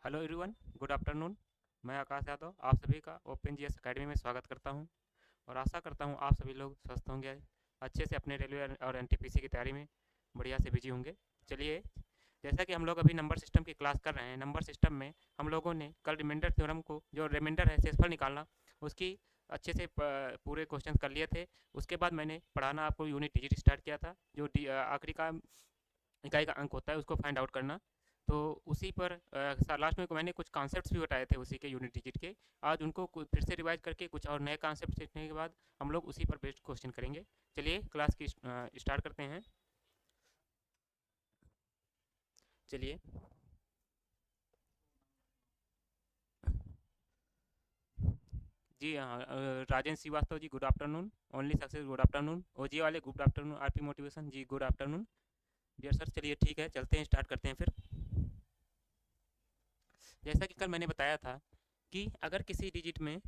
Hello everyone, good afternoon. मैं आकाश यादव आप सभी का ओपन जीएस अकेडमी में स्वागत करता हूं और आशा करता हूं आप सभी लोग स्वस्थ होंगे, अच्छे से अपने रेलवे और एनटीपीसी की तैयारी में बढ़िया से बिजी होंगे। चलिए, जैसा कि हम लोग अभी नंबर सिस्टम की क्लास कर रहे हैं, नंबर सिस्टम में हम लोगों ने कल रिमाइंडर थ्योरम को, जो रिमाइंडर है शेषफल निकालना, उसकी अच्छे से पूरे क्वेश्चन कर लिए थे। उसके बाद मैंने पढ़ाना आपको यूनिट डिजिट स्टार्ट किया था, जो आखिरी का इकाई का अंक होता है उसको फाइंड आउट करना। तो उसी पर लास्ट में मैंने कुछ कॉन्सेप्ट्स भी बताए थे उसी के यूनिट डिजिट के। आज उनको फिर से रिवाइज करके कुछ और नए कॉन्सेप्ट सीखने के बाद हम लोग उसी पर बेस्ड क्वेश्चन करेंगे। चलिए क्लास की स्टार्ट करते हैं। चलिए, जी हाँ, Rajendra Srivastava ji good afternoon. Only success good afternoon. OG वाले good afternoon. RP motivation ji good afternoon. Dear sir, चलिए ठीक है, चलते हैं, स्टार्ट करते हैं फिर। जैसा कि कल मैंने बताया था कि अगर किसी डिजिट में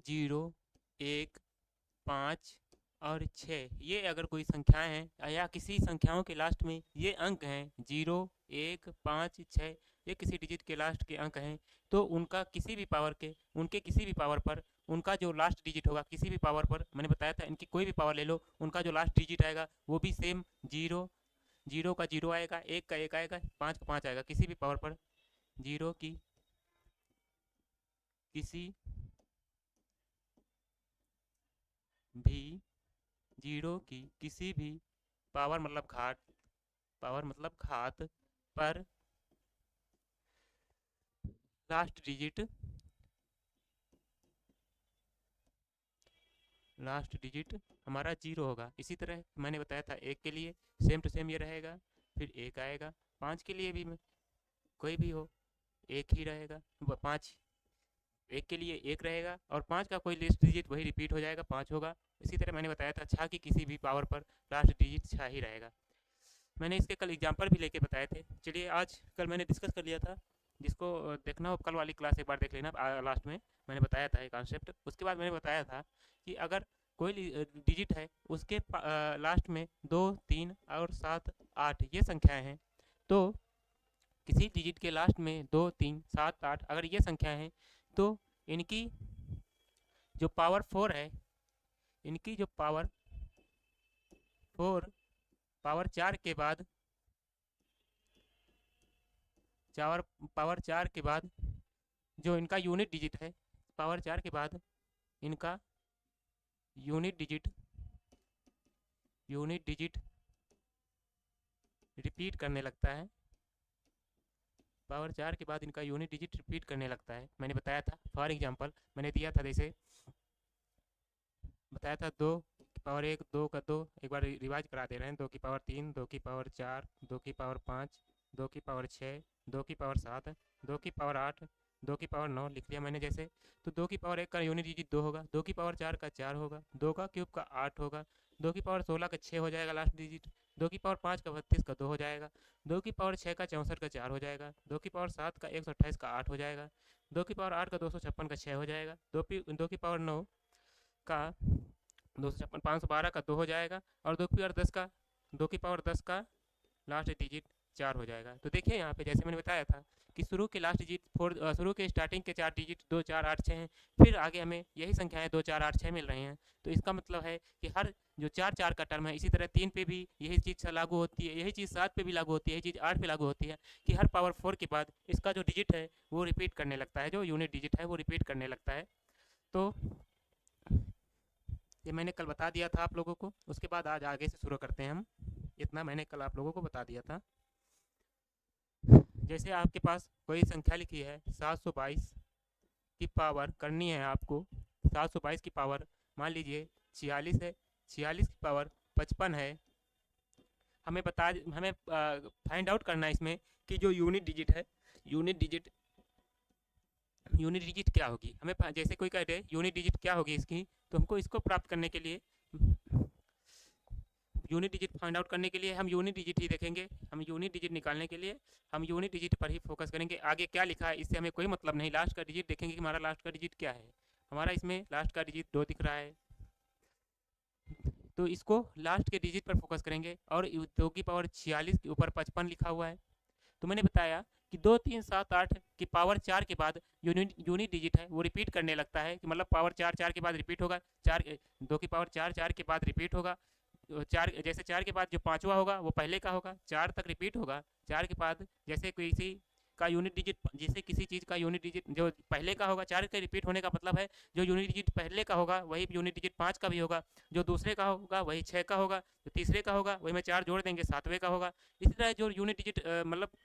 0, 1, 5 और 6 ये अगर कोई संख्याएं हैं, या किसी संख्याओं के लास्ट में ये अंक हैं 0, 1, 5, 6, ये किसी डिजिट के लास्ट के अंक हैं, तो उनके किसी भी पावर पर उनका जो लास्ट डिजिट होगा, किसी भी पावर पर, मैंने बताया था इनकी कोई भी पावर ले लो, उनका जो लास्ट डिजिट आएगा वो भी सेम 0, 0 का 0 आएगा, 1 का 1 आएगा, 5 का 5 आएगा। किसी भी पावर पर 0 की किसी भी 0 की किसी भी पावर मतलब घात पर लास्ट डिजिट हमारा 0 होगा। इसी तरह मैंने बताया था 1 के लिए सेम टू सेम ये रहेगा, फिर 1 आएगा। 5 के लिए भी कोई भी हो, 1 ही रहेगा। 5 1 के लिए 1 रहेगा और 5 का कोई लिस्ट डिजिट वही रिपीट हो जाएगा, 5 होगा। इसी तरह मैंने बताया था 6 की किसी भी पावर पर लास्ट डिजिट 6 ही रहेगा। मैंने इसके कल एग्जाम्पल भी लेके बताए थे। चलिए, आज कल मैंने डिस्कस कर लिया था, जिसको देखना हो कल वाली क्लास एक बार देख लेना। लास्ट में मैंने बताया था ये कॉन्सेप्ट। उसके बाद मैंने बताया था कि अगर कोई डिजिट है, उसके लास्ट में 2, 3 और 7, 8 ये संख्याएं हैं, तो किसी डिजिट के लास्ट में 2, 3, 7, 8 अगर ये संख्याएं हैं, तो इनकी जो पावर 4 है, इनकी जो पावर 4 पावर 4 के बाद पावर 4 के बाद जो इनका यूनिट डिजिट है, पावर 4 के बाद इनका यूनिट डिजिट रिपीट करने लगता है। पावर 4 के बाद इनका यूनिट डिजिट रिपीट करने लगता है। मैंने बताया था, फॉर एग्जांपल मैंने दिया था, जैसे बताया था 2 की पावर 1, 2 का 2, एक बार रिवाइज करा दे रहे हैं। 2 की पावर 3, 2 की पावर 4, 2 की पावर 5, 2 की पावर 6, 2 की पावर 7, 2 की पावर 8, 2 की पावर 9 लिख लिया मैंने जैसे। तो 2 की पावर 1 का यूनिट डिजिट 2 होगा, 2 की पावर 4 का 4 होगा, 2 का क्यूब का 8 होगा, 2 की पावर 16 का 6 हो जाएगा लास्ट डिजिट, 2 की पावर 5 का 32 का 2 हो जाएगा, 2 की पावर 6 का 64 का 4 हो जाएगा, 2 की पावर 7 का 128 का 8 हो जाएगा, 2 की पावर 8 का 256 का 6 हो जाएगा, 2 की पावर 9 का 256, 512 का 2 हो जाएगा, और 2 की पावर 10 का लास्ट डिजिट 4 हो जाएगा। तो देखिए यहाँ पे जैसे मैंने बताया था कि शुरू के लास्ट डिजिट शुरू के स्टार्टिंग के 4 डिजिट 2, 4, 8, 6 हैं, फिर आगे हमें यही संख्याएं 2, 4, 8, 6 मिल रही हैं। तो इसका मतलब है कि हर जो 4, 4 का टर्म है, इसी तरह 3 पे भी यही चीज़ लागू होती है, यही चीज़ 7 पे भी लागू होती है, यही चीज़ 8 पे लागू होती है, कि हर पावर 4 के बाद इसका जो डिजिट है वो रिपीट करने लगता है, जो यूनिट डिजिट है वो रिपीट करने लगता है। तो ये मैंने कल बता दिया था आप लोगों को। उसके बाद आज आगे से शुरू करते हैं हम। इतना मैंने कल आप लोगों को बता दिया था। जैसे आपके पास कोई संख्या लिखी है 722 की पावर करनी है आपको। 722 की पावर मान लीजिए 46 है, 46 की पावर 55 है। हमें फाइंड आउट करना है इसमें कि जो यूनिट डिजिट है, यूनिट डिजिट क्या होगी। हमें जैसे कोई कह दे यूनिट डिजिट क्या होगी इसकी, तो हमको इसको प्राप्त करने के लिए, यूनिट डिजिट फाइंड आउट करने के लिए हम यूनिट डिजिट ही देखेंगे। हम यूनिट डिजिट निकालने के लिए हम यूनिट डिजिट पर ही फोकस करेंगे। आगे क्या लिखा है इससे हमें कोई मतलब नहीं। लास्ट का डिजिट देखेंगे कि हमारा लास्ट का डिजिट क्या है। हमारा इसमें लास्ट का डिजिट 2 दिख रहा है। तो इसको लास्ट के डिजिट पर फोकस करेंगे। और 2 की पावर 46 के ऊपर 55 लिखा हुआ है। तो मैंने बताया कि 2 3 7 8 की पावर 4 के बाद यूनिट डिजिट है वो रिपीट करने लगता है, कि मतलब पावर 4 4 के बाद रिपीट होगा, 4 2 की पावर 4 4 के बाद रिपीट होगा। 4 जैसे 4 के बाद जो पाँचवा होगा वो पहले का होगा, 4 तक रिपीट होगा। 4 के बाद जैसे किसी का यूनिट डिजिट, जैसे किसी चीज़ का यूनिट डिजिट जो पहले का होगा, 4 के रिपीट होने का मतलब है जो यूनिट डिजिट पहले का होगा वही यूनिट डिजिट 5 का भी होगा, जो दूसरे का होगा वही 6 का होगा, जो तीसरे का होगा वही में 4 जोड़ देंगे 7वें का होगा। इसी तरह जो यूनिट डिजिट मतलब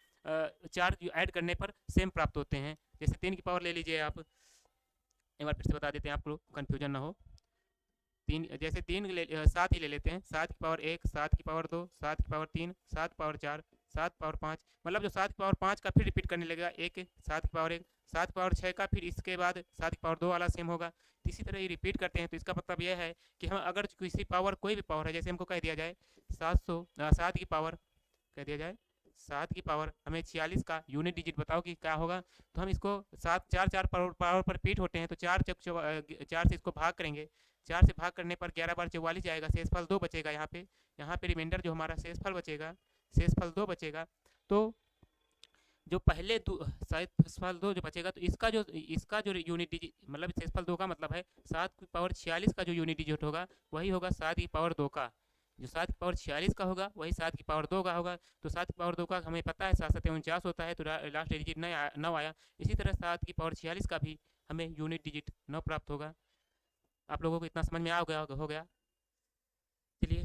4 ऐड करने पर सेम प्राप्त होते हैं। जैसे 3 की पावर ले लीजिए आप, एक बार फिर से बता देते हैं आपको कन्फ्यूजन ना हो। 3 जैसे 7 ही ले लेते हैं। 7 की पावर 1, 7 की पावर 2, 7 की पावर 3, 7 पावर 4, 7 पावर 5, मतलब जो 7 की पावर 5 का फिर रिपीट करने लगेगा 1, 7 की पावर 1, 7 की पावर 6 का फिर इसके बाद 7 की पावर 2 वाला सेम होगा। तो इसी तरह ये रिपीट करते हैं। तो इसका मतलब यह है कि हम अगर किसी पावर कोई भी पावर है, जैसे हमको कह दिया जाए 7 की पावर कह दिया जाए 7 की पावर हमें 46 का यूनिट डिजिट बताओ कि क्या होगा। तो हम इसको 7 4 4 पावर पर रिपीट होते हैं, तो 4 से इसको भाग करेंगे। 4 से भाग करने पर 11 बार 44 आएगा, शेषफल 2 बचेगा। यहाँ पे रिमाइंडर जो हमारा शेषफल बचेगा, शेषफल 2 बचेगा। तो जो पहले शेषफल 2 जो बचेगा, तो इसका जो यूनिट डिजिट मतलब शेषफल 2 का मतलब है 7 की पावर 46 का जो यूनिट डिजिट होगा वही होगा 7 की पावर 2 का। जो 7 की पावर 46 का होगा वही 7 की पावर 2 का होगा। तो 7 की पावर 2 का हमें पता है 7 7 49 होता है, तो लास्ट डिजिट 9 आया। इसी तरह 7 की पावर 46 का भी हमें यूनिट डिजिट 9 प्राप्त होगा। आप लोगों को इतना समझ में आ गया हो गया। चलिए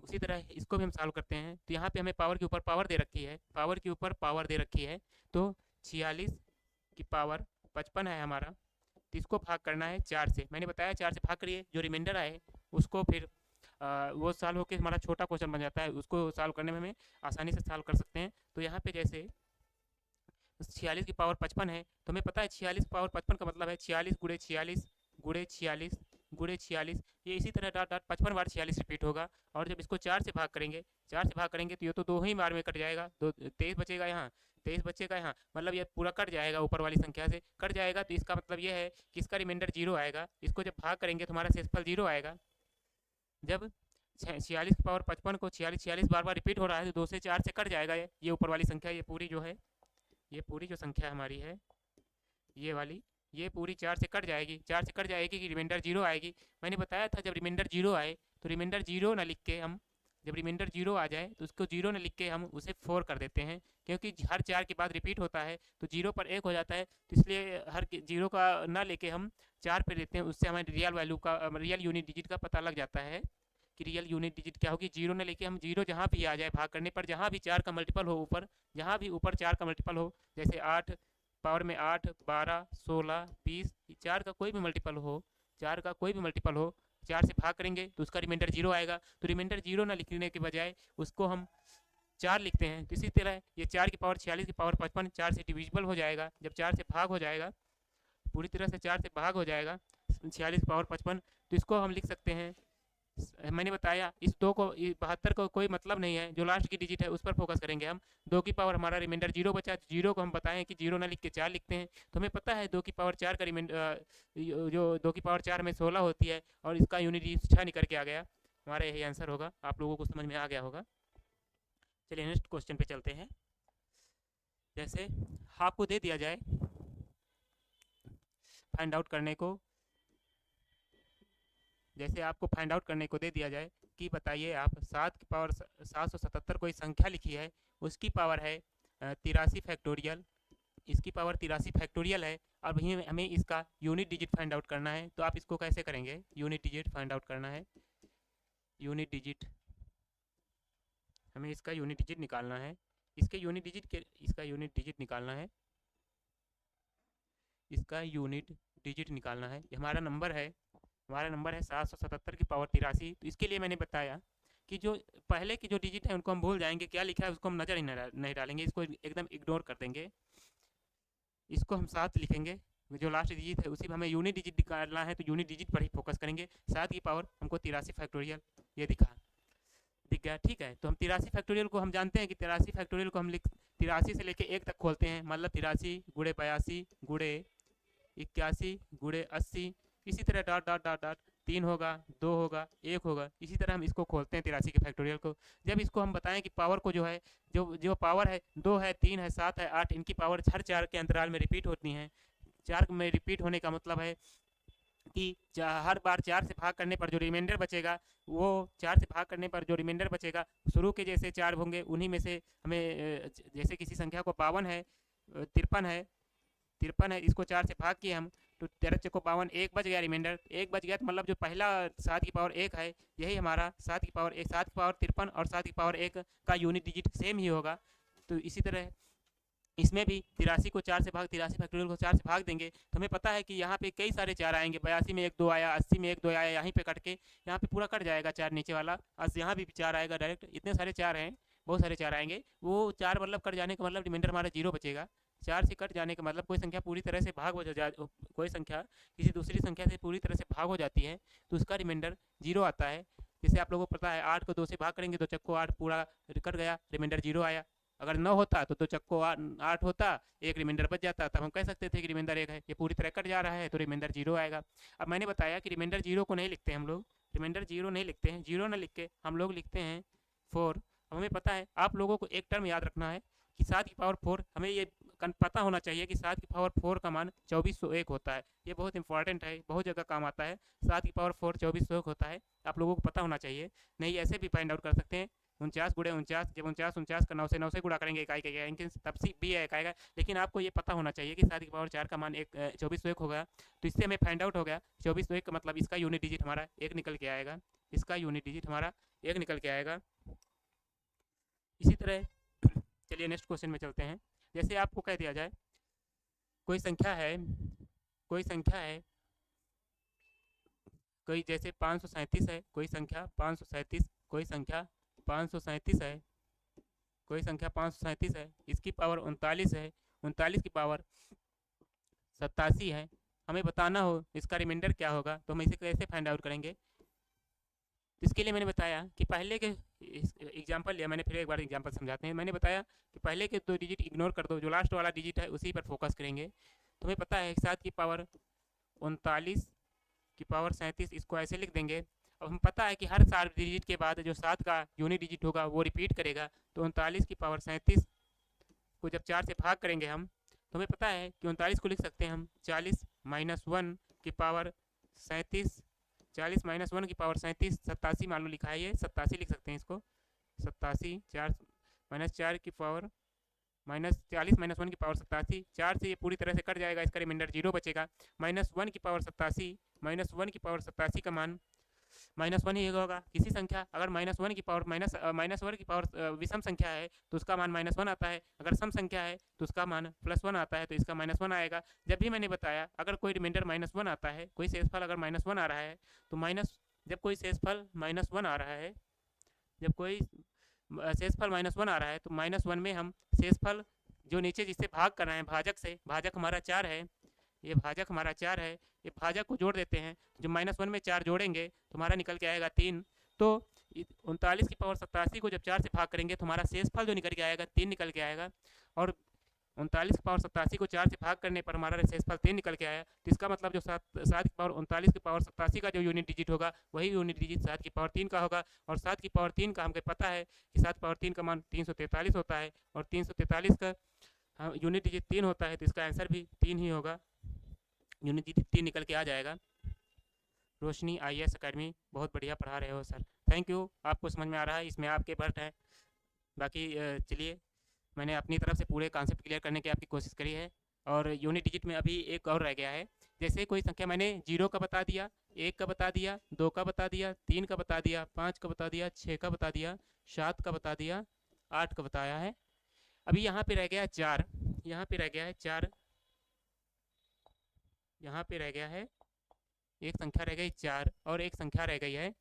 उसी तरह इसको भी हम सॉल्व करते हैं। तो यहाँ पे हमें पावर के ऊपर पावर दे रखी है, पावर के ऊपर पावर दे रखी है। तो 46 की पावर 55 है हमारा, तो इसको भाग करना है 4 से। मैंने बताया 4 से भाग करिए, जो रिमाइंडर आए उसको फिर वो सॉल्व होकर हमारा छोटा क्वेश्चन बन जाता है, उसको सॉल्व करने में हमें आसानी से सॉल्व कर सकते हैं। तो यहाँ पे जैसे 46 की पावर 55 है, तो हमें पता है 46 की पावर 55 का मतलब है 46 गुणे 46 गुणे 46 गुणे 46, ये इसी तरह डॉट डॉट 55 बार 46 रिपीट होगा। और जब इसको 4 से भाग करेंगे, 4 से भाग करेंगे तो ये तो 2 ही बार में कट जाएगा, 23 बचेगा यहाँ, 23 बचेगा यहाँ, मतलब ये पूरा कट जाएगा, ऊपर वाली संख्या से कट जाएगा। तो इसका मतलब ये है कि इसका रिमाइंडर 0 आएगा। इसको जब भाग करेंगे तो हमारा शेषफल 0 आएगा। जब 46 की पावर 55 को 46 बार बार रिपीट हो रहा है तो 2 से 4 से कट जाएगा ये ऊपर वाली संख्या, ये पूरी जो है, ये पूरी जो संख्या हमारी है ये वाली, ये पूरी 4 से कट जाएगी। 4 से कट जाएगी कि रिमाइंडर 0 आएगी। मैंने बताया था जब रिमाइंडर 0 आए तो रिमाइंडर 0 ना लिख के हम, जब रिमाइंडर 0 आ जाए तो उसको 0 ना लिख के हम उसे 4 कर देते हैं, क्योंकि हर 4 के बाद रिपीट होता है तो 0 पर 1 हो जाता है। तो इसलिए हर 0 का ना लेके हम 4 पे देते हैं, उससे हमें रियल वैल्यू का, रियल यूनिट डिजिट का पता लग जाता है कि रियल यूनिट डिजिट क्या होगी। 0 ना लेके हम 0 जहाँ भी आ जाए भाग करने पर, जहाँ भी 4 का मल्टीपल हो ऊपर, जहाँ भी ऊपर 4 का मल्टीपल हो, जैसे 8 पावर में 8 12 16 20, 4 का कोई भी मल्टीपल हो, 4 का कोई भी मल्टीपल हो, 4 से भाग करेंगे तो उसका रिमाइंडर 0 आएगा। तो रिमाइंडर 0 ना लिखने के बजाय उसको हम 4 लिखते हैं। तो इसी तरह ये 4 की पावर 46 की पावर 55 4 से डिविजिबल हो जाएगा। जब 4 से भाग हो जाएगा, पूरी तरह से 4 से भाग हो जाएगा 46 की पावर 55, तो इसको हम लिख सकते हैं, मैंने बताया इस 2 को 72 को कोई मतलब नहीं है, जो लास्ट की डिजिट है उस पर फोकस करेंगे हम। 2 की पावर हमारा रिमाइंडर 0 बचा, 0 को हम बताएं कि 0 ना लिख के 4 लिखते हैं। तो हमें पता है 2 की पावर 4 का रिमाइंडर, जो 2 की पावर 4 में 16 होती है और इसका यूनिट 6 निकल के आ गया। हमारा यही आंसर होगा। आप लोगों को समझ में आ गया होगा। चलिए नेक्स्ट क्वेश्चन पे चलते हैं। जैसे आपको दे दिया जाए फाइंड आउट करने को, जैसे आपको फाइंड आउट करने को दे दिया जाए कि बताइए आप 7 की पावर 777 कोई संख्या लिखी है, उसकी पावर है 83 फैक्टोरियल, इसकी पावर 83 फैक्टोरियल है, और वहीं हमें इसका यूनिट डिजिट फाइंड आउट करना है। तो आप इसको कैसे करेंगे? यूनिट डिजिट फाइंड आउट करना है, यूनिट डिजिट, हमें इसका यूनिट डिजिट निकालना है। इसका यूनिट डिजिट निकालना है, इसका यूनिट डिजिट निकालना है। ये हमारा नंबर है, हमारा नंबर है 777 की पावर 83। तो इसके लिए मैंने बताया कि जो पहले की जो डिजिट है उनको हम भूल जाएंगे, क्या लिखा है उसको हम नज़र ही नहीं डालेंगे, इसको एकदम इग्नोर कर देंगे। इसको हम 7 लिखेंगे, जो लास्ट डिजिट है उसी में हमें यूनिट डिजिट निकालना है, तो यूनिट डिजिट पर ही फोकस करेंगे। 7 की पावर हमको 83 फैक्टोरियल ये दिख गया, ठीक है। तो हम 83 फैक्टोरियल को हम जानते हैं कि 83 फैक्टोरियल को हम 83 से लेके 1 तक खोलते हैं, मतलब 83 गुणे 82 गुणे 81 गुणे 80, इसी तरह डॉट डॉट डॉट डॉट 3 होगा, 2 होगा, 1 होगा। इसी तरह हम इसको खोलते हैं 83 के फैक्टोरियल को। जब इसको हम बताएं कि पावर को जो है, जो जो पावर है 2 है, 3 है, 7 है, 8, इनकी पावर हर 4 के अंतराल में रिपीट होती हैं। 4 में रिपीट होने का मतलब है कि हर बार 4 से भाग करने पर जो रिमाइंडर बचेगा, वो 4 से भाग करने पर जो रिमाइंडर बचेगा, शुरू के जैसे 4 होंगे उन्हीं में से हमें, जैसे किसी संख्या को 52 है, 53 है, इसको 4 से भाग किए हम तो 13 चौको 52, 1 बच गया, रिमाइंडर 1 बच गया। तो मतलब जो पहला 7 की पावर 1 है, यही हमारा 7 की पावर 1, 7 की पावर 53 और 7 की पावर 1 का यूनिट डिजिट सेम ही होगा। तो इसी तरह इसमें भी 83 को 4 से भाग, 83 फैक्टोरियल को 4 से भाग देंगे तो हमें पता है कि यहाँ पे कई सारे 4 आएंगे। 82 में 1 2 आया, 80 में 1 2 आया, यहीं पे कट के यहाँ पे पूरा कट जाएगा 4 नीचे वाला, और यहाँ भी 4 आएगा डायरेक्ट। इतने सारे 4 हैं, बहुत सारे 4 आएंगे। वो 4 मतलब कट जाने का मतलब रिमाइंडर हमारा 0 बचेगा। 4 से कट जाने का मतलब कोई संख्या पूरी तरह से भाग हो जा कोई संख्या किसी दूसरी संख्या से पूरी तरह से भाग हो जाती है तो उसका रिमाइंडर 0 आता है। जैसे आप लोगों को पता है 8 को 2 से भाग करेंगे तो चक्को 8 पूरा कट गया, रिमाइंडर 0 आया। अगर 9 होता तो 2 चक्को 8 होता, एक रिमाइंडर बच जाता, तब हम कह सकते थे कि रिमाइंडर 1 है। ये पूरी तरह कट जा रहा है तो रिमाइंडर 0 आएगा। अब मैंने बताया कि रिमाइंडर 0 को नहीं लिखते हम लोग, रिमाइंडर 0 नहीं लिखते हैं, 0 ना लिख के हम लोग लिखते हैं 4। अब हमें पता है, आप लोगों को एक टर्म याद रखना है कि 7 की पावर 4, हमें ये पता होना चाहिए कि 7 की पावर 4 का मान 2401 होता है। ये बहुत इंपॉर्टेंट है, बहुत जगह काम आता है। 7 की पावर 4 2401 होता है, आप लोगों को पता होना चाहिए। नहीं ऐसे भी फाइंड आउट कर सकते हैं, 49 गुणे 49, जब 49 का 9 से गुणा करेंगे इकाई का इनके तब सी भी है इकाई का। लेकिन आपको ये पता होना चाहिए कि 7 की पावर 4 का मान 2401 होगा। तो इससे हमें फाइंड आउट हो गया 2401 का मतलब इसका यूनिट डिजिट हमारा 1 निकल के आएगा, इसका यूनिट डिजिट हमारा 1 निकल के आएगा। इसी तरह चलिए नेक्स्ट क्वेश्चन में चलते हैं। जैसे आपको कह दिया जाए कोई संख्या है, कोई संख्या है, कोई जैसे 537 है, कोई संख्या 537, कोई संख्या 537 है, कोई संख्या 537 है, इसकी पावर 39 है, 39 की पावर 87 है। हमें बताना हो इसका रिमाइंडर क्या होगा, तो हम इसे कैसे फाइंड आउट करेंगे। इसके लिए मैंने बताया कि पहले के एग्जाम्पल लिया मैंने, फिर एक बार एग्जाम्पल समझाते हैं। मैंने बताया कि पहले के 2 डिजिट इग्नोर कर दो, जो लास्ट वाला डिजिट है उसी पर फोकस करेंगे। तो हमें पता है 7 की पावर 39 की पावर 37, इसको ऐसे लिख देंगे। अब हम पता है कि हर 7 डिजिट के बाद जो 7 का यूनिट डिजिट होगा वो रिपीट करेगा। तो 39 की पावर 37 को जब 4 से भाग करेंगे हम, तो हमें पता है कि 39 को लिख सकते हैं हम 40 - 1 की पावर 37, 40 - 1 की पावर 37, 87 मान लो लिखा है, ये 87 लिख सकते हैं इसको। 87 4 - 4 की पावर -40 - 1 की पावर 87, 4 से ये पूरी तरह से कट जाएगा, इसका रिमाइंडर 0 बचेगा। -1 की पावर 87, -1 की पावर 87 का मान -1 ही होगा। किसी संख्या अगर -1 की पावर -1 की पावर विषम संख्या है तो उसका मान -1 आता है, अगर सम संख्या है तो उसका मान +1 आता है, तो इसका -1 आएगा। जब भी मैंने बताया अगर कोई रिमाइंडर -1 आता है, कोई शेषफल अगर -1 आ रहा है तो जब कोई शेषफल -1 आ रहा है, जब कोई शेषफल -1 आ रहा है तो -1 में हम शेषफल जो नीचे जिससे भाग कर रहे हैं भाजक से, भाजक हमारा 4 है, ये भाजक हमारा 4 है, ये भाजक को जोड़ देते हैं। जब -1 में 4 जोड़ेंगे तो हमारा निकल के आएगा 3। तो 39 की पावर 87 को जब 4 से भाग करेंगे तो हमारा शेषफल जो निकल के आएगा 3 निकल के आएगा। और 39 की पावर 87 को 4 से भाग करने पर हमारा शेषफल 3 निकल के आया। तो इसका मतलब जो 7 की पावर 39 की पावर 87 का जो यूनिट डिजिट होगा वही यूनिट डिजिट 7 की पावर 3 का होगा। और 7 की पावर 3 का हमको पता है कि 7 की पावर 3 का मान 343 होता है, और 343 का यूनिट डिजिट 3 होता है, तो इसका आंसर भी 3 ही होगा, यूनिट डिजिट 3 निकल के आ जाएगा। रोशनी IAS अकेडमी बहुत बढ़िया पढ़ा रहे हो सर, थैंक यू। आपको समझ में आ रहा है, इसमें आपके बर्ट हैं। बाकी चलिए, मैंने अपनी तरफ से पूरे कॉन्सेप्ट क्लियर करने की आपकी कोशिश करी है। और यूनिट डिजिट में अभी एक और रह गया है। जैसे कोई संख्या मैंने 0 का बता दिया, 1 का बता दिया, 2 का बता दिया, 3 का बता दिया, 5 का बता दिया, 6 का बता दिया, 7 का बता दिया, 8 का बताया है। अभी यहाँ पे रह गया 4, यहाँ पे रह गया है 4, यहाँ पे रह गया है एक संख्या रह गई 4, और एक संख्या रह गई है,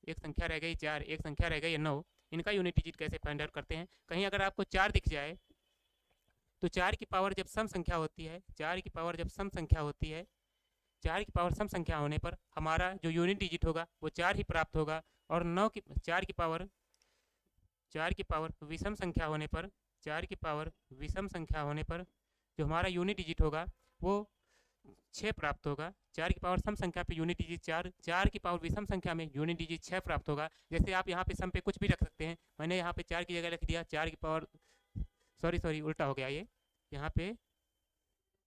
एक संख्या रह गई 4, एक संख्या रह गई 9। इनका यूनिट डिजिट कैसे फाइंड आउट करते हैं। कहीं अगर आपको 4 दिख जाए तो 4 की पावर जब सम संख्या होती है, 4 की पावर जब सम संख्या होती है, 4 की पावर सम संख्या होने पर हमारा जो यूनिट डिजिट होगा वो 4 ही प्राप्त होगा। और 4 की पावर विषम संख्या होने पर, 4 की पावर विषम संख्या होने पर जो हमारा यूनिट डिजिट होगा वो 6 प्राप्त होगा। 4 की पावर सम संख्या पे यूनिट डिजिट 4, 4 की पावर विषम संख्या में यूनिट डिजिट 6 प्राप्त होगा। जैसे आप यहाँ पे सम पे कुछ भी रख सकते हैं, मैंने यहाँ पे 4 की जगह रख दिया 4 की पावर, सॉरी उल्टा हो गया ये, यहाँ पे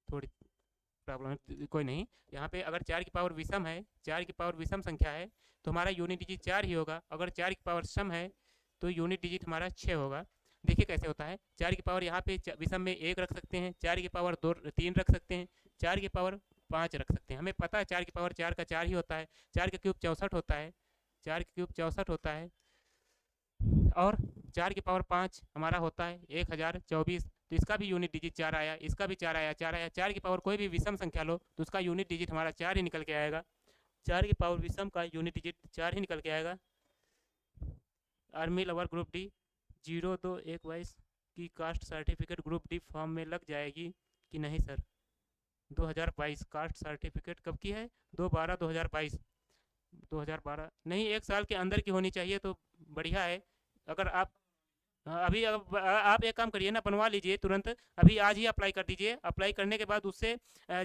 थोड़ी प्रॉब्लम है, कोई नहीं। यहाँ पे अगर 4 की पावर विषम है, 4 की पावर विषम संख्या है तो हमारा यूनिट डिजिट 4 ही होगा। अगर 4 की पावर सम है तो यूनिट डिजिट हमारा 6 होगा। देखिए कैसे होता है, 4 की पावर यहाँ पे विषम में 1 रख सकते हैं, 4 की पावर 2 3 रख सकते हैं, 4 की पावर 5 रख सकते हैं। हमें पता है 4 की पावर 4 का 4 ही होता है, 4 का क्यूब 64 होता है, 4 का क्यूब 64 होता है, और 4 की पावर 5 हमारा होता है 1024। तो इसका भी यूनिट डिजिट 4 आया, इसका भी 4 आया, 4 आया। 4 की पावर कोई भी विषम संख्या लो तो उसका यूनिट डिजिट हमारा 4 ही निकल के आएगा। 4 की पावर विषम का यूनिट डिजिट 4 ही निकल के आएगा। आर्मी लवर ग्रुप डी 02/21 की caste certificate group D form में लग जाएगी कि नहीं सर? 2022 कास्ट सर्टिफिकेट कब की है? 2/12/2022। 2012 नहीं, 1 साल के अंदर की होनी चाहिए तो बढ़िया है। अगर आप अभी आप एक काम करिए ना, बनवा लीजिए तुरंत, अभी आज ही अप्लाई कर दीजिए। अप्लाई करने के बाद उससे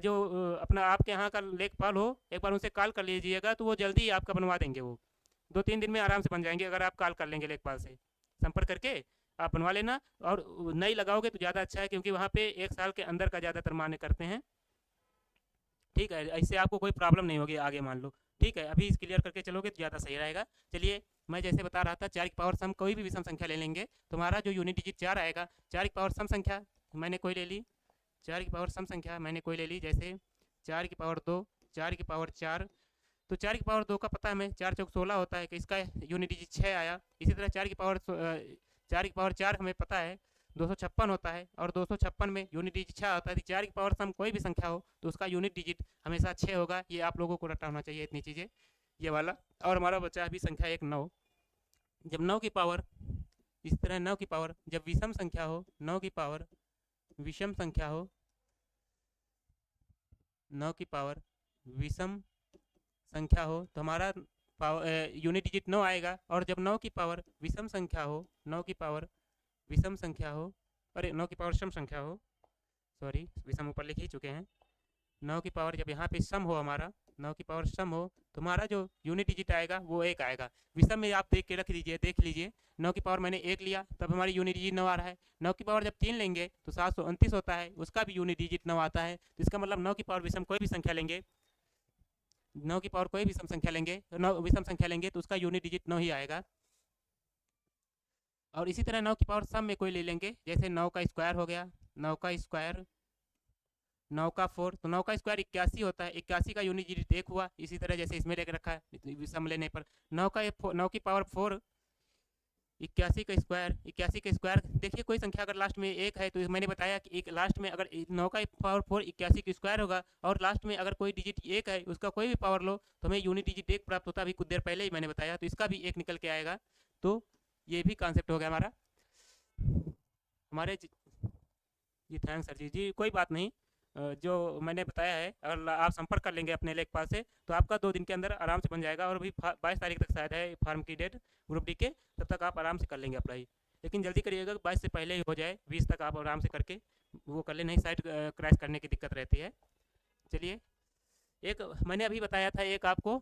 जो अपना आपके यहाँ का लेखपाल हो, एक बार उनसे कॉल कर लीजिएगा तो वो जल्दी ही आपका बनवा देंगे। वो 2-3 दिन में आराम से बन जाएंगे अगर आप कॉल कर लेंगे लेखपाल से संपर्क करके, आप बनवा लेना। और नई लगाओगे तो ज़्यादा अच्छा है क्योंकि वहाँ पे 1 साल के अंदर का ज़्यादातर मान्य करते हैं। ठीक है, इससे आपको कोई प्रॉब्लम नहीं होगी आगे मान लो। ठीक है, अभी क्लियर करके चलोगे तो ज़्यादा सही रहेगा। चलिए, मैं जैसे बता रहा था 4 की पावर सम कोई भी विषम संख्या ले लेंगे तो हमारा जो यूनिट डिजिट 4 आएगा। 4 की पावर सम संख्या मैंने कोई ले ली, 4 की पावर सम संख्या मैंने कोई ले ली, जैसे 4 की पावर 2, 4 की पावर 4। तो 4 की पावर 2 का पता हमें 4 चौक 16 होता है कि इसका यूनिट डिजिट 6 आया। इसी तरह 4 की पावर 4 हमें पता है 256 होता है, और 256 में यूनिट डिजिट 6 होता है। 4 की पावर सम कोई भी संख्या हो तो उसका यूनिट डिजिट हमेशा 6 होगा। ये आप लोगों को रटा होना चाहिए इतनी चीज़ें, ये वाला। और हमारा बचा अभी संख्या 1 9। जब 9 की पावर इस तरह 9 की पावर जब विषम संख्या हो, 9 की पावर विषम संख्या हो, 9 की पावर विषम संख्या हो तो हमारा यूनिट डिजिट 9 आएगा। और जब 9 की पावर विषम संख्या हो, 9 की पावर विषम संख्या हो, अरे 9 की पावर सम संख्या हो, सॉरी विषम ऊपर लिख ही चुके हैं। 9 की पावर जब यहाँ पे सम हो, हमारा 9 की पावर सम हो तो हमारा जो यूनिट डिजिट आएगा वो 1 आएगा। विषम में आप देख के रख दीजिए, देख लीजिए 9 की पावर मैंने 1 लिया तब हमारी यूनिट डिजिट 9 आ रहा है। 9 की पावर जब 3 लेंगे तो 729 होता है, उसका भी यूनिट डिजिट 9 आता है। तो इसका मतलब 9 की पावर विषम कोई भी संख्या लेंगे, 9 की पावर कोई भी संख्या लेंगे, 9 विषम संख्या लेंगे तो उसका यूनिट डिजिट 9 ही आएगा। और इसी तरह 9 की पावर सम में कोई ले लेंगे, जैसे 9 का स्क्वायर हो गया, 9 का स्क्वायर, 9 का 4, तो 9 का स्क्वायर 81 होता है, 81 का यूनिट डिजिट 1 हुआ। इसी तरह जैसे इसमें लेकर रखा है सम लेने पर 9 की पावर 4, 81 का स्क्वायर, 81 का स्क्वायर। देखिए कोई संख्या अगर लास्ट में 1 है तो मैंने बताया कि एक लास्ट में अगर 9 का पावर 4 81 का स्क्वायर होगा, और लास्ट में अगर कोई डिजिट 1 है उसका कोई भी पावर लो तो हमें यूनिट डिजिट 1 प्राप्त होता है। अभी कुछ देर पहले ही मैंने बताया, तो इसका भी 1 निकल के आएगा। तो ये भी कॉन्सेप्ट हो गया हमारा। हमारे जी थैंक्स सर जी, कोई बात नहीं। जो मैंने बताया है अगर आप संपर्क कर लेंगे अपने लेखपाल से तो आपका 2 दिन के अंदर आराम से बन जाएगा। और अभी 22 तारीख तक शायद है फार्म की डेट ग्रुप डी के, तब तक आप आराम से कर लेंगे अप्लाई। लेकिन जल्दी करिएगा, 22 से पहले ही हो जाए, 20 तक आप आराम से करके वो कर ले, नहीं साइट क्रैश करने की दिक्कत रहती है। चलिए, एक मैंने अभी बताया था एक आपको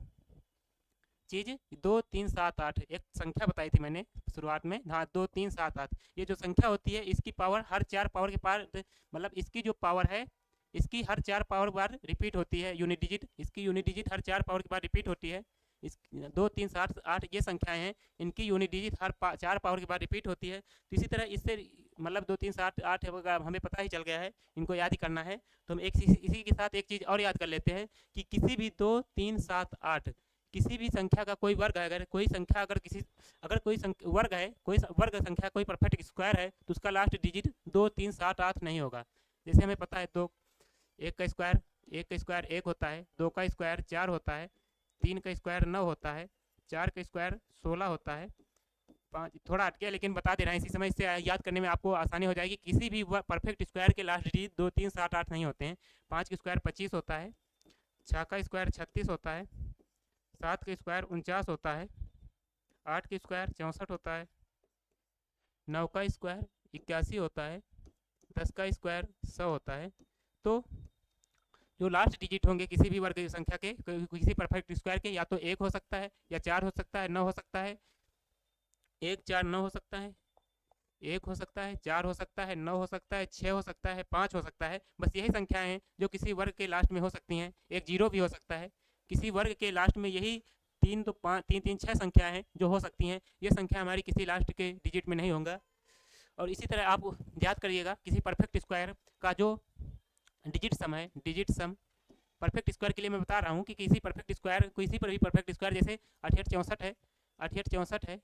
चीज़ 2 3 7 8, एक संख्या बताई थी मैंने शुरुआत में। हाँ, 2 3 7 8 ये जो संख्या होती है इसकी पावर हर 4 पावर के पार, मतलब इसकी जो पावर है इसकी हर 4 पावर बार रिपीट होती है यूनिट डिजिट, इसकी यूनिट डिजिट हर 4 पावर के बाद रिपीट होती है। इस 2 3 7 8 ये संख्याएं हैं, इनकी यूनिट डिजिट हर 4 पावर के बाद रिपीट होती है। तो इसी तरह इससे मतलब 2 3 7 8 हमें पता ही चल गया है, इनको याद ही करना है। तो हम एक इसी के साथ एक चीज़ और याद कर लेते हैं कि किसी भी 2 3 7 8 किसी भी संख्या का कोई वर्ग है, अगर कोई संख्या अगर कोई वर्ग है, कोई वर्ग संख्या कोई परफेक्ट स्क्वायर है तो उसका लास्ट डिजिट 2 3 7 8 नहीं होगा। जैसे हमें पता है 2 1 का स्क्वायर 1 होता है, 2 का स्क्वायर 4 होता है, 3 का स्क्वायर 9 होता है, 4 का स्क्वायर 16 होता है, 5 थोड़ा हट गया लेकिन बता दे रहे हैं इसी समय, इससे याद करने में आपको आसानी हो जाएगी। किसी भी परफेक्ट स्क्वायर के लास्ट डिजिट 2 3 7 8 नहीं होते हैं। 5 का स्क्वायर 25 होता है, 6 का स्क्वायर 36 होता है, 7 का स्क्वायर 49 होता है, 8 का स्क्वायर 64 होता है, 9 का स्क्वायर 81 होता है, 10 का स्क्वायर 100 होता है। तो जो लास्ट डिजिट होंगे किसी भी वर्ग की संख्या के, किसी परफेक्ट स्क्वायर के, या तो 1 हो सकता है या 4 हो सकता है, 9 हो सकता है, 1 4 9 हो सकता है, 1 हो सकता है, 4 हो सकता है, 9 हो सकता है, 6 हो सकता है, 5 हो सकता है। बस यही संख्याएं हैं जो किसी वर्ग के लास्ट में हो सकती हैं। एक जीरो भी हो सकता है किसी वर्ग के लास्ट में। यही 3 तो 5 3 3 6 संख्याएं हैं जो हो सकती हैं। ये संख्या हमारी किसी लास्ट के डिजिट में नहीं होगा। और इसी तरह आप याद करिएगा किसी परफेक्ट स्क्वायर का जो डिजिट सम है, डिजिट सम परफेक्ट स्क्वायर के लिए मैं बता रहा हूँ कि किसी परफेक्ट स्क्वायर, किसी पर भी परफेक्ट स्क्वायर, जैसे 68 64 है, 68 64 है,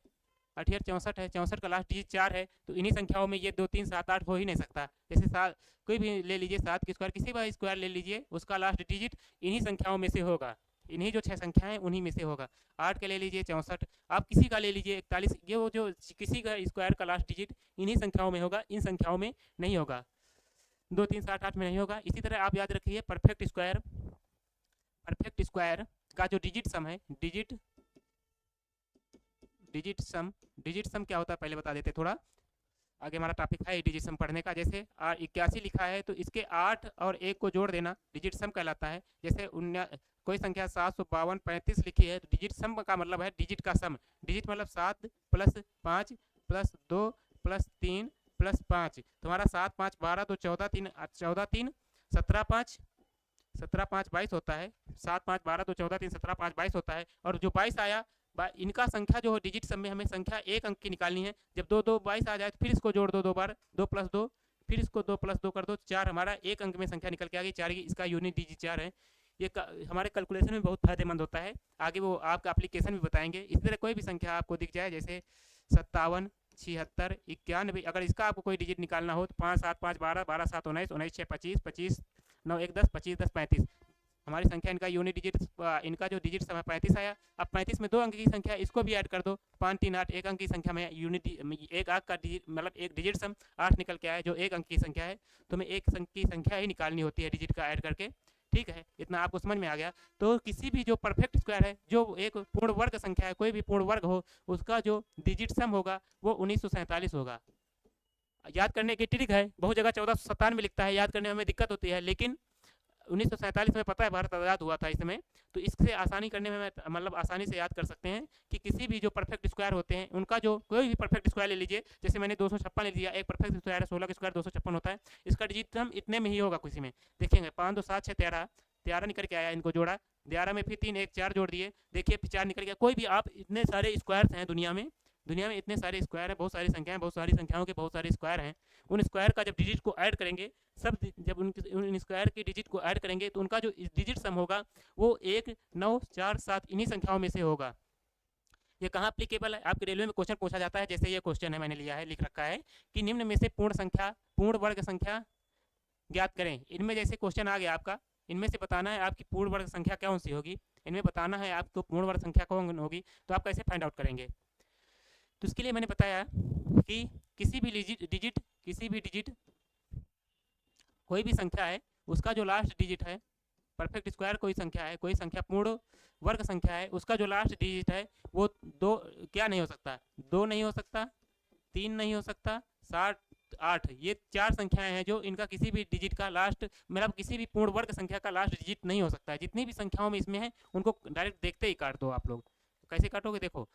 68 64 है, 64 का लास्ट डिजिट 4 है, तो इन्हीं संख्याओं में ये 2 3 7 8 हो ही नहीं सकता। जैसे कोई भी ले लीजिए, 7 की स्क्वायर, किसी भी स्क्वायर ले लीजिए, उसका लास्ट डिजिट इन्हीं संख्याओं में से होगा। इन्हीं जो 6 संख्याएं उन्हीं में से होगा। 8 का ले लीजिए 64, आप किसी का ले लीजिए 41, ये वो जो किसी का स्क्वायर का लास्ट डिजिट इन्हीं संख्याओं में होगा, इन संख्याओं में नहीं होगा। 2 3 7 8 में नहीं होगा। इसी तरह आप याद रखिए परफेक्ट स्क्वायर का जो डिजिट सम है, डिजिट सम क्या होता है पहले बता देते थोड़ा। आगे हमारा टॉपिक है डिजिट सम पढ़ने का। जैसे 81 लिखा है तो इसके 8 और 1 को जोड़ देना डिजिट सम कहलाता है। जैसे कोई संख्या 752 35 लिखी है तो डिजिट सम का मतलब है डिजिट का सम। डिजिट मतलब 7 प्लस 5 प्लस 2 प्लस 3 प्लस 5, तुम्हारा 7 5 12, तो 14 3 17 5 22 होता है। 7 5 12 तो 14 3 17 5 22 होता है। और जो 22 आया, इनका संख्या जो डिजिट सम में हमें संख्या एक अंक की निकालनी है। जब 2 2 22 आ जाए तो फिर इसको जोड़ दो 2 बार, 2 प्लस 2, फिर इसको 2 प्लस 2 कर दो, 4 हमारा एक अंक में संख्या निकल के आ गई। 4 इसका यूनिट डिजिट 4 है। ये हमारे कैलकुलेशन में बहुत फायदेमंद होता है। आगे वो आपका एप्लीकेशन भी बताएंगे। इसी तरह कोई भी संख्या आपको दिख जाए, जैसे 57 76 91, अगर इसका आपको कोई डिजिट निकालना हो तो 5 7 5 12 12 7 19 19 6 25 25 9 1 10 25 10 35, हमारी संख्या इनका यूनिट डिजिट, इनका जो डिजिट समय 35 आया। अब 35 में 2 अंक की संख्या, इसको भी ऐड कर दो, 5 3 8, एक अंक की संख्या में यूनिट, एक अंक का डिजिट मतलब एक डिजिट सम 8 निकल के आया जो एक अंक की संख्या है। तो हमें एक अंक की संख्या ही निकालनी होती है डिजिट का ऐड करके। ठीक है, इतना आपको समझ में आ गया। तो किसी भी जो परफेक्ट स्क्वायर है, जो एक पूर्ण वर्ग संख्या है, कोई भी पूर्ण वर्ग हो, उसका जो डिजिट सम होगा वो 1947 होगा। याद करने की ट्रिक है, बहुत जगह 1497 लिखता है, याद करने में हमें दिक्कत होती है, लेकिन 1947 में पता है भारत आज़ाद हुआ था इसमें। तो इससे आसानी करने में मतलब आसानी से याद कर सकते हैं कि किसी भी जो परफेक्ट स्क्वायर होते हैं उनका जो कोई भी परफेक्ट स्क्वायर ले लीजिए। जैसे मैंने 256 ले लिया, एक परफेक्ट स्क्वायर है, 16 का स्क्वायर 256 होता है। इसका डिजिट हम इतने में ही होगा किसी में। देखेंगे 5 2 7 6 13, 13 निकल के आया, इनको जोड़ा 11 में, फिर 3 1 4 जोड़ दिए, देखिए फिर 4 निकल गया। कोई भी आप, इतने सारे स्क्वायर्स हैं दुनिया में इतने सारे स्क्वायर हैं, बहुत सारी संख्याएं, बहुत सारी संख्याओं के बहुत सारे स्क्वायर हैं। उन स्क्वायर का जब डिजिट को ऐड करेंगे, सब जब उन स्क्वायर के डिजिट को ऐड करेंगे तो उनका जो डिजिट सम होगा वो 1 9 4 7 इन्हीं संख्याओं में से होगा। ये कहाँ अप्लीकेबल है? आपके रेलवे में क्वेश्चन पूछा जाता है। जैसे ये क्वेश्चन है, मैंने लिया है, लिख रखा है कि निम्न में से पूर्ण वर्ग संख्या ज्ञात करें। इनमें जैसे क्वेश्चन आ गया आपका, इनमें से बताना है आपकी पूर्ण वर्ग संख्या कौन सी होगी, इनमें बताना है आपको पूर्ण वर्ग संख्या कौन होगी। तो आप कैसे फाइंड आउट करेंगे? तो इसके लिए मैंने बताया कि किसी भी डिजिट कोई भी संख्या है, उसका जो लास्ट डिजिट है, परफेक्ट स्क्वायर कोई संख्या है, कोई संख्या पूर्ण वर्ग संख्या है, उसका जो लास्ट डिजिट है वो 2 क्या नहीं हो सकता, 2 नहीं हो सकता, 3 नहीं हो सकता, 7 8, ये 4 संख्याएं हैं जो इनका किसी भी डिजिट का लास्ट, मतलब किसी भी पूर्ण वर्ग संख्या का लास्ट डिजिट नहीं हो सकता है। जितनी भी संख्याओं में इसमें है उनको डायरेक्ट देखते ही काट दो आप लोग। कैसे काटोगे? देखो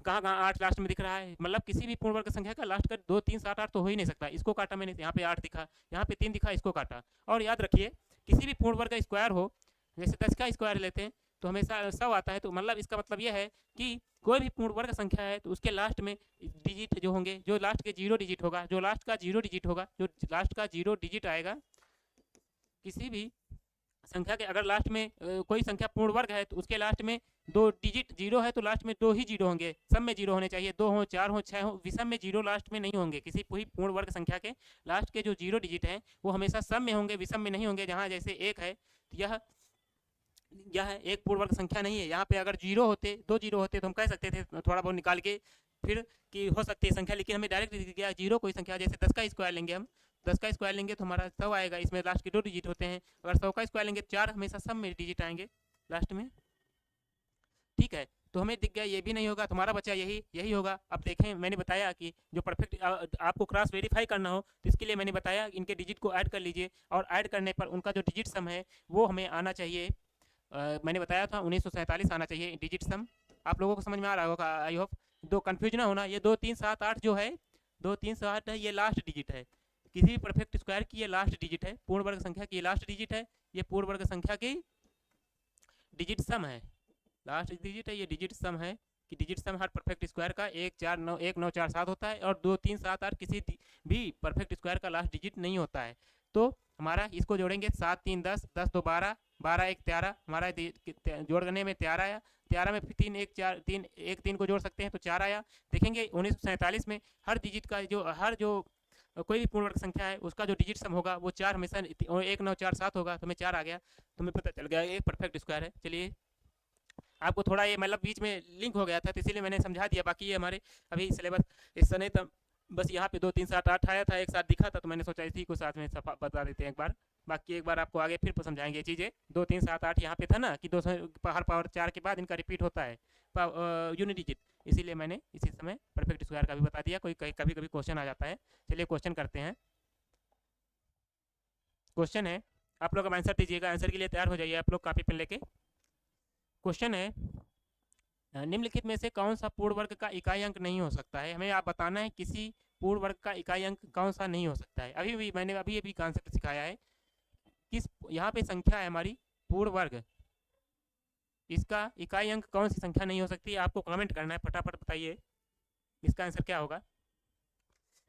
कहाँ 8 लास्ट में दिख रहा है, मतलब किसी भी पूर्ण वर्ग संख्या का लास्ट का 2 3 7 8 तो हो ही नहीं सकता। इसको काटा मैंने, यहाँ पे 8 दिखा, यहाँ पे 3 दिखा, इसको काटा। और याद रखिए किसी भी पूर्ण वर्ग का स्क्वायर हो, जैसे 10 का स्क्वायर लेते हैं तो हमेशा 100 आता है। तो मतलब इसका मतलब यह है कि कोई भी पूर्ण वर्ग संख्या है तो उसके लास्ट में डिजिट जो होंगे, जो लास्ट के 0 डिजिट होगा, जो लास्ट का 0 डिजिट आएगा किसी भी संख्या के, अगर लास्ट में कोई संख्या पूर्ण वर्ग है तो उसके लास्ट में 2 डिजिट 0 है तो लास्ट में 2 ही 0 होंगे। सब में 0 होने चाहिए, 2 हो 4 हो 6 हो, विषम में 0 लास्ट में नहीं होंगे। किसी कोई पूर्ण वर्ग संख्या के लास्ट के जो 0 डिजिट हैं वो हमेशा सब में होंगे, विषम में नहीं होंगे। जहाँ जैसे 1 है तो यह एक पूर्ण वर्ग संख्या नहीं है। यहाँ पे अगर 0 होते, 2 0 होते तो हम कह सकते थे थोड़ा बहुत निकाल के फिर कि हो सकती है संख्या, लेकिन हमें डायरेक्ट दिख गया 0 कोई संख्या। जैसे 10 का स्क्वायर लेंगे हम, 10 का स्क्वायर लेंगे तो हमारा 100 आएगा, इसमें लास्ट के 2 डिजिट होते हैं। अगर 100 का स्क्वायर लेंगे तो 4 हमेशा सब में डिजिट आएंगे लास्ट में। ठीक है, तो हमें दिख गया ये भी नहीं होगा, तुम्हारा बचा यही होगा। अब देखें, मैंने बताया कि जो परफेक्ट आपको क्रॉस वेरीफाई करना हो तो इसके लिए मैंने बताया इनके डिजिट को ऐड कर लीजिए, और ऐड करने पर उनका जो डिजिट सम है वो हमें आना चाहिए। मैंने बताया था 1947 आना चाहिए डिजिट सम। आप लोगों को समझ में आ रहा होगा आई होप। दो कन्फ्यूज ना होना, ये 2 3 7 8 जो है 2 3 7 है, ये लास्ट डिजिट है किसी भी परफेक्ट स्क्वायर की, ये लास्ट डिजिट है। पूर्ण वर्ग संख्या की ये लास्ट डिजिट है, ये पूर्ण वर्ग संख्या की डिजिट सम है, लास्ट डिजिट है, ये डिजिट सम है कि डिजिट सम हर परफेक्ट स्क्वायर का 1 4 9 1 9 4 7 होता है, और 2 3 7 8 किसी भी परफेक्ट स्क्वायर का लास्ट डिजिट नहीं होता है। तो हमारा इसको जोड़ेंगे 7 3 10 10 2 12 12 1 13, हमारा जोड़ने में 13 आया। 13 में 3 1 4 3 1 3 को जोड़ सकते हैं तो 4 आया। देखेंगे 1947 में हर डिजिट का जो कोई भी पूर्ण वर्ग संख्या है उसका जो डिजिट सम होगा वो 4 हमेशा 1 9 4 7 होगा। तो हमें 4 आ गया, तो हमें पता चल गया ये परफेक्ट स्क्वायर है। चलिए, आपको थोड़ा ये मतलब बीच में लिंक हो गया था तो इसीलिए मैंने समझा दिया। बाकी ये हमारे अभी सिलेबस इस समय तो बस यहाँ पे 2 3 7 8 आया था, एक साथ दिखा था, तो मैंने सोचा इसी को साथ में बता देते हैं एक बार। बाकी एक बार आपको आगे फिर समझाएंगे चीज़ें। 2 3 7 8 यहाँ पे था ना कि 200 हर पावर 4 के बाद इनका रिपीट होता है यूनिट डिजिट, इसीलिए मैंने इसी समय परफेक्ट स्क्वायर का भी बता दिया। कोई कभी कभी क्वेश्चन आ जाता है। चलिए क्वेश्चन करते हैं। क्वेश्चन है, आप लोग अब आंसर दीजिएगा, आंसर के लिए तैयार हो जाइए आप लोग कॉपी पेन लेके। क्वेश्चन है, निम्नलिखित में से कौन सा पूर्ण वर्ग का इकाई अंक नहीं हो सकता है। हमें आप बताना है किसी पूर्ण वर्ग का इकाई अंक कौन सा नहीं हो सकता है। मैंने अभी कॉन्सेप्ट सिखाया है। किस यहाँ पे संख्या है हमारी पूर्ण वर्ग, इसका इकाई अंक कौन सी संख्या नहीं हो सकती, आपको कमेंट करना है, फटाफट बताइए इसका आंसर क्या होगा।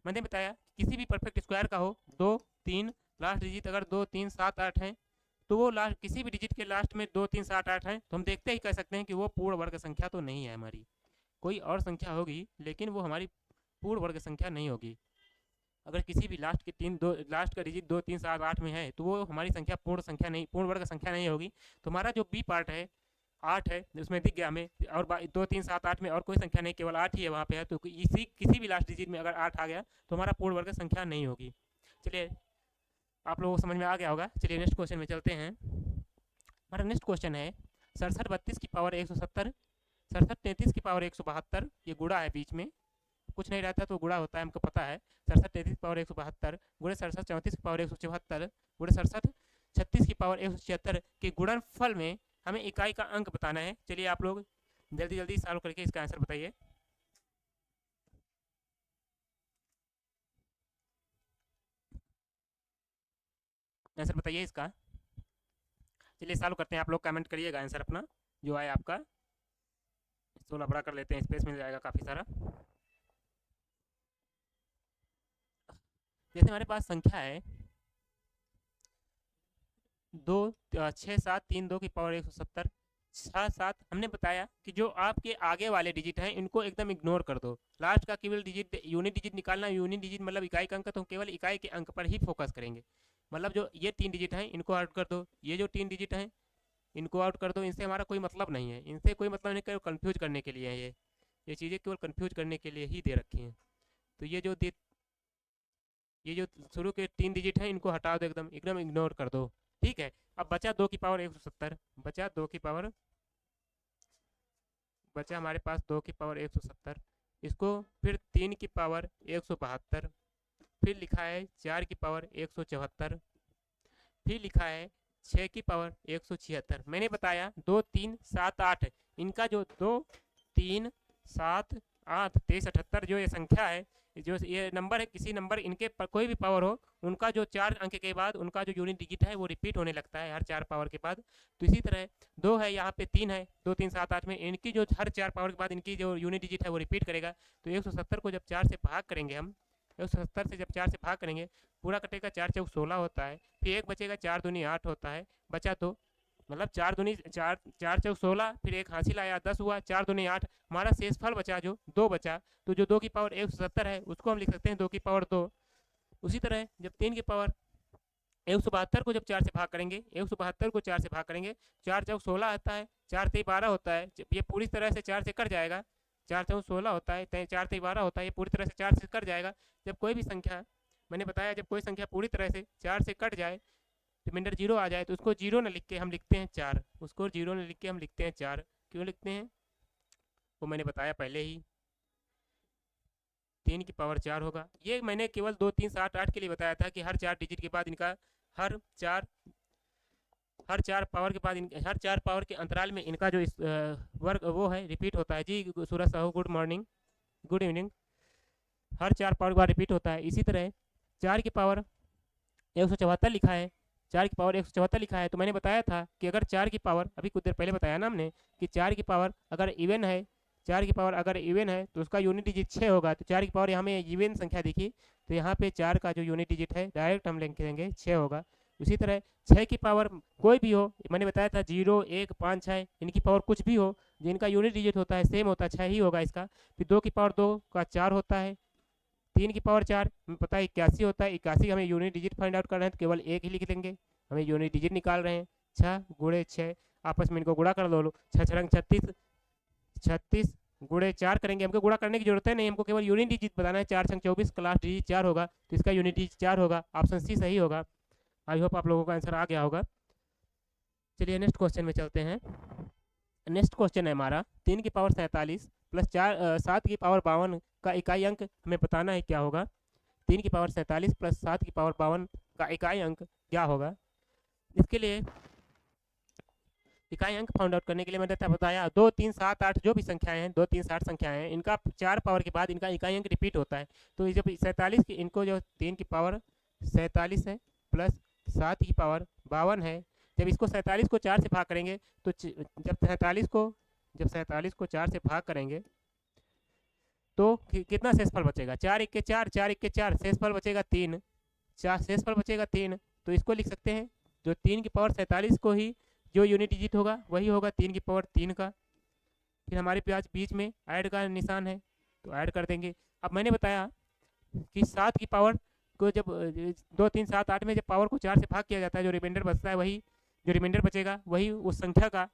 मैंने बताया किसी भी परफेक्ट स्क्वायर का हो 2 3 लास्ट डिजिट अगर 2 3 7 8 हैं तो वो लास्ट किसी भी डिजिट के लास्ट में 2 3 7 8 हैं तो हम देखते ही कह सकते हैं कि वो पूर्ण वर्ग संख्या तो नहीं है हमारी। कोई और संख्या होगी लेकिन वो हमारी पूर्ण वर्ग संख्या नहीं होगी। अगर किसी भी लास्ट का डिजिट 2 3 7 8 में है तो वो हमारी संख्या पूर्ण वर्ग संख्या नहीं होगी। तो हमारा जो बी पार्ट है 8 है, उसमें दिख गया हमें, और 2 3 7 8 में और कोई संख्या नहीं, केवल 8 ही है वहाँ पे है। तो किसी भी लास्ट डिजिट में अगर 8 आ गया तो हमारा पूर्ण वर्ग संख्या नहीं होगी। चलिए, आप लोगों को समझ में आ गया होगा। चलिए नेक्स्ट क्वेश्चन में चलते हैं। हमारा नेक्स्ट क्वेश्चन है 67 32 की पावर 170, 67 33 की पावर 172, ये गुणा है, बीच में कुछ नहीं रहता तो गुणा होता है, हमको पता है। 67 33 की पावर 172 गुणे 67 34 की पावर 174 गुणे 67 36 की पावर 176 के गुणनफल में हमें इकाई का अंक बताना है। चलिए आप लोग जल्दी जल्दी सॉल्व करके इसका आंसर बताइए। आंसर बताइए इसका। चलिए सॉल्व करते हैं, आप लोग कमेंट करिएगा आंसर अपना जो आए आपका। थोड़ा बड़ा कर लेते हैं, स्पेस मिल जाएगा काफ़ी सारा। जैसे हमारे पास संख्या है 2 6 7 3 2 की पावर 170 6 7। हमने बताया कि जो आपके आगे वाले डिजिट हैं इनको एकदम इग्नोर कर दो, लास्ट का केवल डिजिट यूनिट डिजिट निकालना। यूनिट डिजिट मतलब इकाई का अंक, तो हम केवल इकाई के अंक पर ही फोकस करेंगे। मतलब जो ये 3 डिजिट हैं इनको आउट कर दो, ये जो 3 डिजिट हैं इनको आउट कर दो। इनसे हमारा कोई मतलब नहीं है, इनसे कोई मतलब नहीं, केवल कन्फ्यूज करने के लिए है। ये चीज़ें केवल कन्फ्यूज करने के लिए ही दे रखी हैं। तो ये जो शुरू के 3 डिजिट हैं इनको हटा दो, एकदम एकदम इग्नोर कर दो, ठीक है। अब बचा 2 की पावर 170, बचा हमारे पास 2 की पावर 170, इसको फिर 3 की पावर 172, फिर लिखा है 4 की पावर 174, फिर लिखा है 6 की पावर 176। मैंने बताया 2 3 7 8 इनका जो 2 3 7 8 23 78 जो ये संख्या है, जो ये नंबर है, किसी नंबर इनके पर कोई भी पावर हो उनका जो 4 अंक के बाद उनका जो यूनिट डिजिट है वो रिपीट होने लगता है हर 4 पावर के बाद। तो इसी तरह 2 है, यहाँ पे 3 है, 2 3 7 8 में इनकी जो हर 4 पावर के बाद इनकी जो यूनिट डिजिट है वो रिपीट करेगा। तो 170 को जब 4 से भाग करेंगे हम, 170 से जब 4 से भाग करेंगे पूरा कटेगा, 4 चौक 16 होता है, फिर एक बचेगा, 4 दूनी 8 होता है, बचा 2, मतलब 4 दूनी 4 4 चौक 16, फिर एक हासिल आया 10 हुआ, 4 दूनी 8, हमारा शेषफल बचा जो 2 बचा। तो जो 2 की पावर 170 है उसको हम लिख सकते हैं 2 की पावर 2। उसी तरह जब 3 की पावर 172 को जब 4 से भाग करेंगे, 172 को 4 से भाग करेंगे, 4 चौक 16 आता है, 4 3 12 होता है, ये पूरी तरह से 4 से कट जाएगा, 4 चौक 16 होता है, 4 3 12 होता है, ये पूरी तरह से 4 से कट जाएगा। जब कोई भी संख्या, मैंने बताया जब कोई संख्या पूरी तरह से 4 से कट जाए, रिमाइंडर 0 आ जाए, तो उसको 0 न लिख के हम लिखते हैं 4, उसको 0 न लिख के हम लिखते हैं 4। क्यों लिखते हैं? वो मैंने बताया पहले ही, 3 की पावर 4 होगा। ये मैंने केवल 2 3 7 8 के लिए बताया था कि हर 4 डिजिट के बाद इनका हर 4 पावर के बाद हर 4 पावर के अंतराल में इनका जो वर्ग वो है रिपीट होता है। जी Suraj Sahu good morning, good evening. हर 4 पावर के बाद रिपीट होता है। इसी तरह 4 की पावर 174 लिखा है, 4 की पावर 174 लिखा है, तो मैंने बताया था कि अगर 4 की पावर, अभी कुछ देर पहले बताया ना हमने कि 4 की पावर अगर इवन है, 4 की पावर अगर इवन है तो उसका यूनिट डिजिट 6 होगा। तो 4 की पावर यहाँ में इवन संख्या दिखी, तो यहाँ पे 4 का जो यूनिट डिजिट है डायरेक्ट हम लिख देंगे 6 होगा। उसी तरह 6 की पावर कोई भी हो, मैंने बताया था 0 1 5 6, इनकी पावर कुछ भी हो, जिनका यूनिट डिजिट होता है सेम होता है 6 ही होगा इसका। फिर 2 की पावर 2 का 4 होता है, 3 की पावर 4 हमें पता है 81 होता है। 81 हमें यूनिट डिजिट फाइंड आउट करना है तो केवल एक ही लिख देंगे, हमें यूनिट डिजिट निकाल रहे हैं। 6 गुणे 6, आपस में इनको गुणा कर लो, 6 छंग 36, 36 गुणे 4 करेंगे। हमको गुणा करने की जरूरत है नहीं, हमको केवल यूनिट डिजिट बताना है। 4 छंग 24 का लास्ट डिजिट 4 होगा, तो इसका यूनिट डिजिट 4 होगा। ऑप्शन सी सही होगा। आई होप आप लोगों का आंसर आ गया होगा। चलिए नेक्स्ट क्वेश्चन में चलते हैं। नेक्स्ट क्वेश्चन है हमारा 3 की पावर 47 प्लस 7 की पावर 52 का इकाई अंक हमें बताना है क्या होगा। 3 की पावर 47 प्लस 7 की पावर 52 का इकाई अंक क्या होगा। इसके लिए इकाई अंक फाउंड आउट करने के लिए मैंने बताया 2 3 7 8 जो भी संख्याएं हैं, 2 3 7 संख्याएं हैं, इनका 4 पावर के बाद इनका इकाई अंक रिपीट होता है। तो जब 47 की इनको जो 3 की पावर 47 है प्लस 7 की पावर 52 है, जब इसको 47 को 4 से भाग करेंगे तो जब 47 को 4 से भाग करेंगे तो कितना शेषफल बचेगा। 4 1 के 4, 4 1 के 4, शेषफल बचेगा 3, 4 शेषफल बचेगा 3। तो इसको लिख सकते हैं जो 3 की पावर 47 को ही जो यूनिट डिजिट होगा वही होगा 3 की पावर 3 का। फिर हमारे पास बीच में ऐड का निशान है तो ऐड कर देंगे। अब मैंने बताया कि 7 की पावर को जब 2 3 7 8 में जब पावर को 4 से भाग किया जाता है, जो रिमाइंडर बचता है वही जो रिमाइंडर बचेगा वही उस संख्या का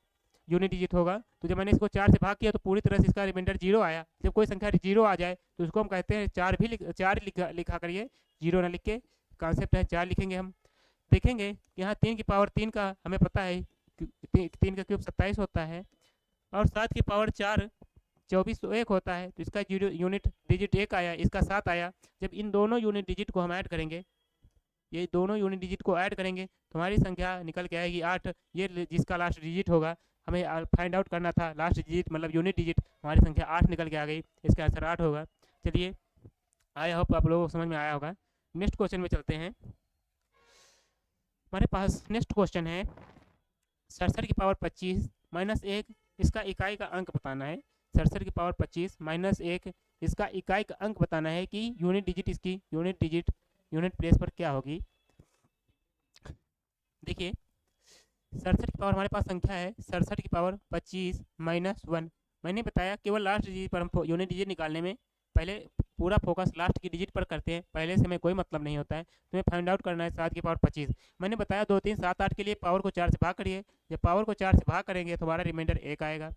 यूनिट डिजिट होगा। तो जब मैंने इसको 4 से भाग किया तो पूरी तरह से इसका रिमाइंडर 0 आया। जब कोई संख्या 0 आ जाए तो उसको हम कहते हैं 4 भी लिखा करिए, 0 ना लिख के। कॉन्सेप्ट है 4 लिखेंगे। हम देखेंगे कि यहाँ 3 की पावर 3 का हमें पता है 3 का क्यूब 27 होता है और 7 की पावर 4 24 तो 1 होता है, तो इसका यूनिट डिजिट 1 आया, इसका 7 आया। जब इन दोनों यूनिट डिजिट को हम ऐड करेंगे, ये दोनों यूनिट डिजिट को ऐड करेंगे तो हमारी संख्या निकल के आएगी 8। ये जिसका लास्ट डिजिट होगा, हमें फाइंड आउट करना था लास्ट डिजिट मतलब यूनिट डिजिट, हमारी संख्या 8 निकल के आ गई, इसका आंसर 8 होगा। चलिए आई होप आप लोगों को समझ में आया होगा। नेक्स्ट क्वेश्चन में चलते हैं। हमारे पास नेक्स्ट क्वेश्चन है 67 की पावर 25 माइनस 1, इसका इकाई का अंक बताना है। 67 की पावर 25 माइनस 1, इसका इकाई का अंक बताना है कि यूनिट डिजिट इसकी यूनिट प्लेस पर क्या होगी। देखिए 67 की पावर हमारे पास संख्या है 67 की पावर 25 माइनस 1। मैंने बताया केवल लास्ट डिजिट पर हम यूनिट डिजिट निकालने में पहले पूरा फोकस लास्ट की डिजिट पर करते हैं, पहले से हमें कोई मतलब नहीं होता है। तुम्हें फाइंड आउट करना है 7 की पावर 25। मैंने बताया 2 3 7 8 के लिए पावर को 4 से भाग करिए, जब पावर को 4 से भाग करेंगे तो हमारा रिमाइंडर 1 आएगा।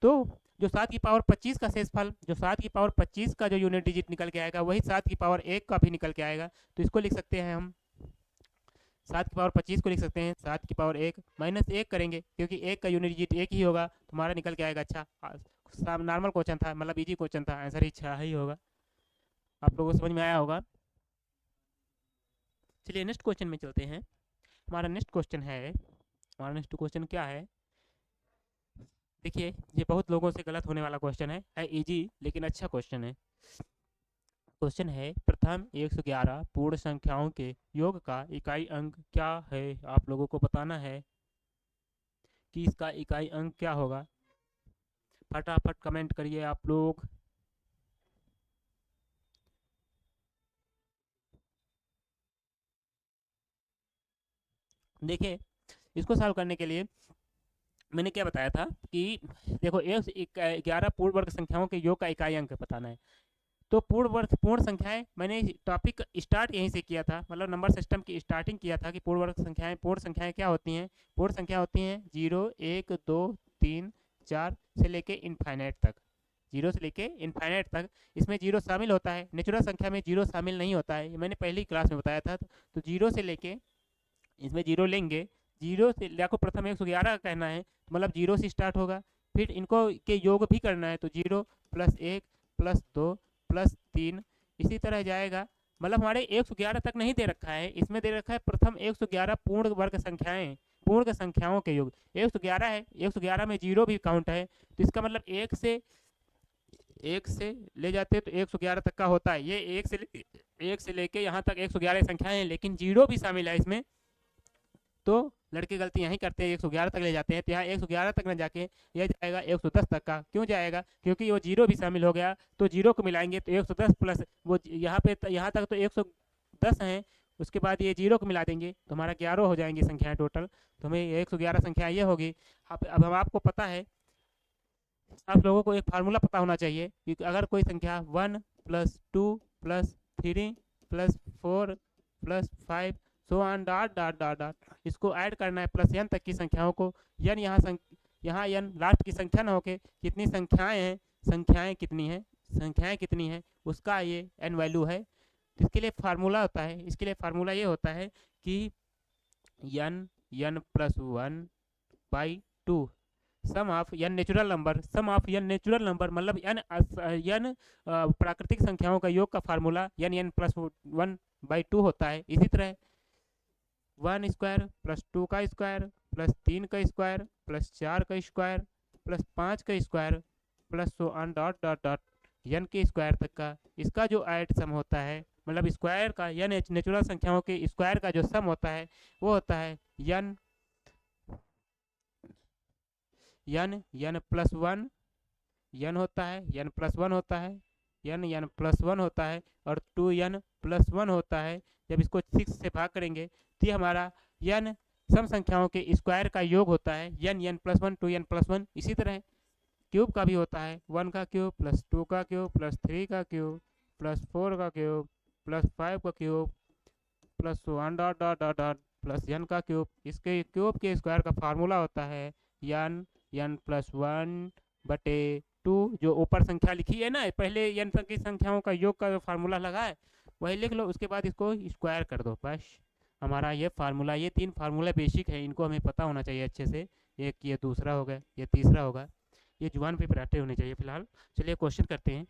तो जो 7 की पावर 25 का शेषफल, जो 7 की पावर 25 का जो यूनिट डिजिट निकल के आएगा वही 7 की पावर 1 का भी निकल के आएगा। तो इसको लिख सकते हैं हम 7 की पावर 25 को लिख सकते हैं 7 की पावर 1 माइनस 1 करेंगे, क्योंकि 1 का यूनिट डिजिट 1 ही होगा तो हमारा निकल के आएगा। अच्छा नॉर्मल क्वेश्चन था, मतलब इजी क्वेश्चन था, आंसर ही 6 ही होगा। आप लोगों को समझ में आया होगा। चलिए नेक्स्ट क्वेश्चन में चलते हैं। हमारा नेक्स्ट क्वेश्चन क्या है। देखिए ये बहुत लोगों से गलत होने वाला क्वेश्चन है इजी लेकिन अच्छा क्वेश्चन है। क्वेश्चन है प्रथम 111 पूर्ण संख्याओं के योग का इकाई अंक क्या है। आप लोगों को बताना है कि इसका इकाई अंक क्या होगा। फटाफट कमेंट करिए आप लोग। देखिए इसको सॉल्व करने के लिए मैंने क्या बताया था कि देखो 111 पूर्ण वर्ग संख्याओं के योग का इकाई अंक बताना है। तो पूर्ण संख्याएं मैंने टॉपिक स्टार्ट यहीं से किया था, मतलब नंबर सिस्टम की स्टार्टिंग किया था कि पूर्ण संख्याएं क्या होती हैं। पूर्ण संख्या होती हैं 0 1 2 3 4 से लेके इनफाइनाइट तक, 0 से लेके इनफाइनाइट तक। इसमें 0 शामिल होता है, नेचुरल संख्या में 0 शामिल नहीं होता है, ये मैंने पहली क्लास में बताया था। तो 0 से लेके इसमें 0 लेंगे, 0 से आपको प्रथम 111 कहना है, मतलब 0 से स्टार्ट होगा, फिर इनको के योग भी करना है, तो 0 प्लस 1 प्लस 2 प्लस 3 इसी तरह जाएगा। मतलब हमारे 111 तक नहीं दे रखा है, इसमें दे रखा है प्रथम 111 पूर्ण वर्ग संख्याएं, पूर्ण संख्याओं के योग 111 है, 111 में 0 भी काउंट है, तो इसका मतलब एक से ले जाते हैं तो 111 तक का होता है। ये एक से लेके यहाँ तक 111 संख्याएं हैं, लेकिन 0 भी शामिल है इसमें, तो लड़के गलती यहीं करते हैं, 111 तक ले जाते हैं, तो यहाँ 111 तक न जाके यह जाएगा 110 तक का। क्यों जाएगा? क्योंकि वो 0 भी शामिल हो गया, तो 0 को मिलाएंगे तो 110 प्लस वो यहाँ पे यहाँ तक तो 110 हैं, उसके बाद ये 0 को मिला देंगे तो हमारा 11 हो जाएंगी संख्याएं टोटल, तो हमें 111 संख्या ये होगी। अब हम आपको पता है, आप लोगों को एक फार्मूला पता होना चाहिए कि अगर कोई संख्या 1 plus 2 plus 3 plus 4 plus 5 so on dot dot dot dot इसको ऐड करना है प्लस n तक की संख्याओं को, n यहाँ n लास्ट की संख्या ना होके कितनी संख्याएं हैं, संख्याएं कितनी हैं उसका ये n वैल्यू है। तो इसके लिए फार्मूला होता है, इसके लिए फार्मूला ये होता है कि n plus 1 by 2 sum of n natural number मतलब n प्राकृतिक संख्याओं का योग का फार्मूला n प्लस 1 बाई 2 होता है। इसी तरह 1 स्क्वायर प्लस 2 का स्क्वायर प्लस 3 का स्क्वायर प्लस 4 का स्क्वायर प्लस 5 का square plus so on dot dot dot n के स्क्वायर तक का, इसका जो ऐड सम होता है, मतलब स्क्वायर का या नेचुरल संख्याओं के स्क्वायर का जो सम होता है वो होता है n प्लस 1 n होता है, n प्लस 1 होता है, n प्लस 1 होता है और 2n प्लस 1 होता है। जब इसको 6 से भाग करेंगे तो हमारा n सम संख्याओं के स्क्वायर का योग होता है n प्लस 1 2n प्लस 1। इसी तरह क्यूब का भी होता है 1 का क्यूब प्लस 2 का क्यूब प्लस 3 का क्यूब प्लस 4 का क्यूब प्लस 5 का cube plus one dot dot dot dot plus n का क्यूब। इसके क्यूब के स्क्वायर का फार्मूला होता है n प्लस 1 बटे 2, जो ऊपर संख्या लिखी है ना, पहले n की संख्याओं का योग का फार्मूला लगा है वही लिख लो, उसके बाद इसको स्क्वायर कर दो, बस हमारा ये फार्मूला। ये 3 फार्मूला बेसिक है, इनको हमें पता होना चाहिए अच्छे से। एक ये दूसरा होगा, ये तीसरा होगा, ये जुबान पे पराठे होने चाहिए फिलहाल। चलिए क्वेश्चन करते हैं।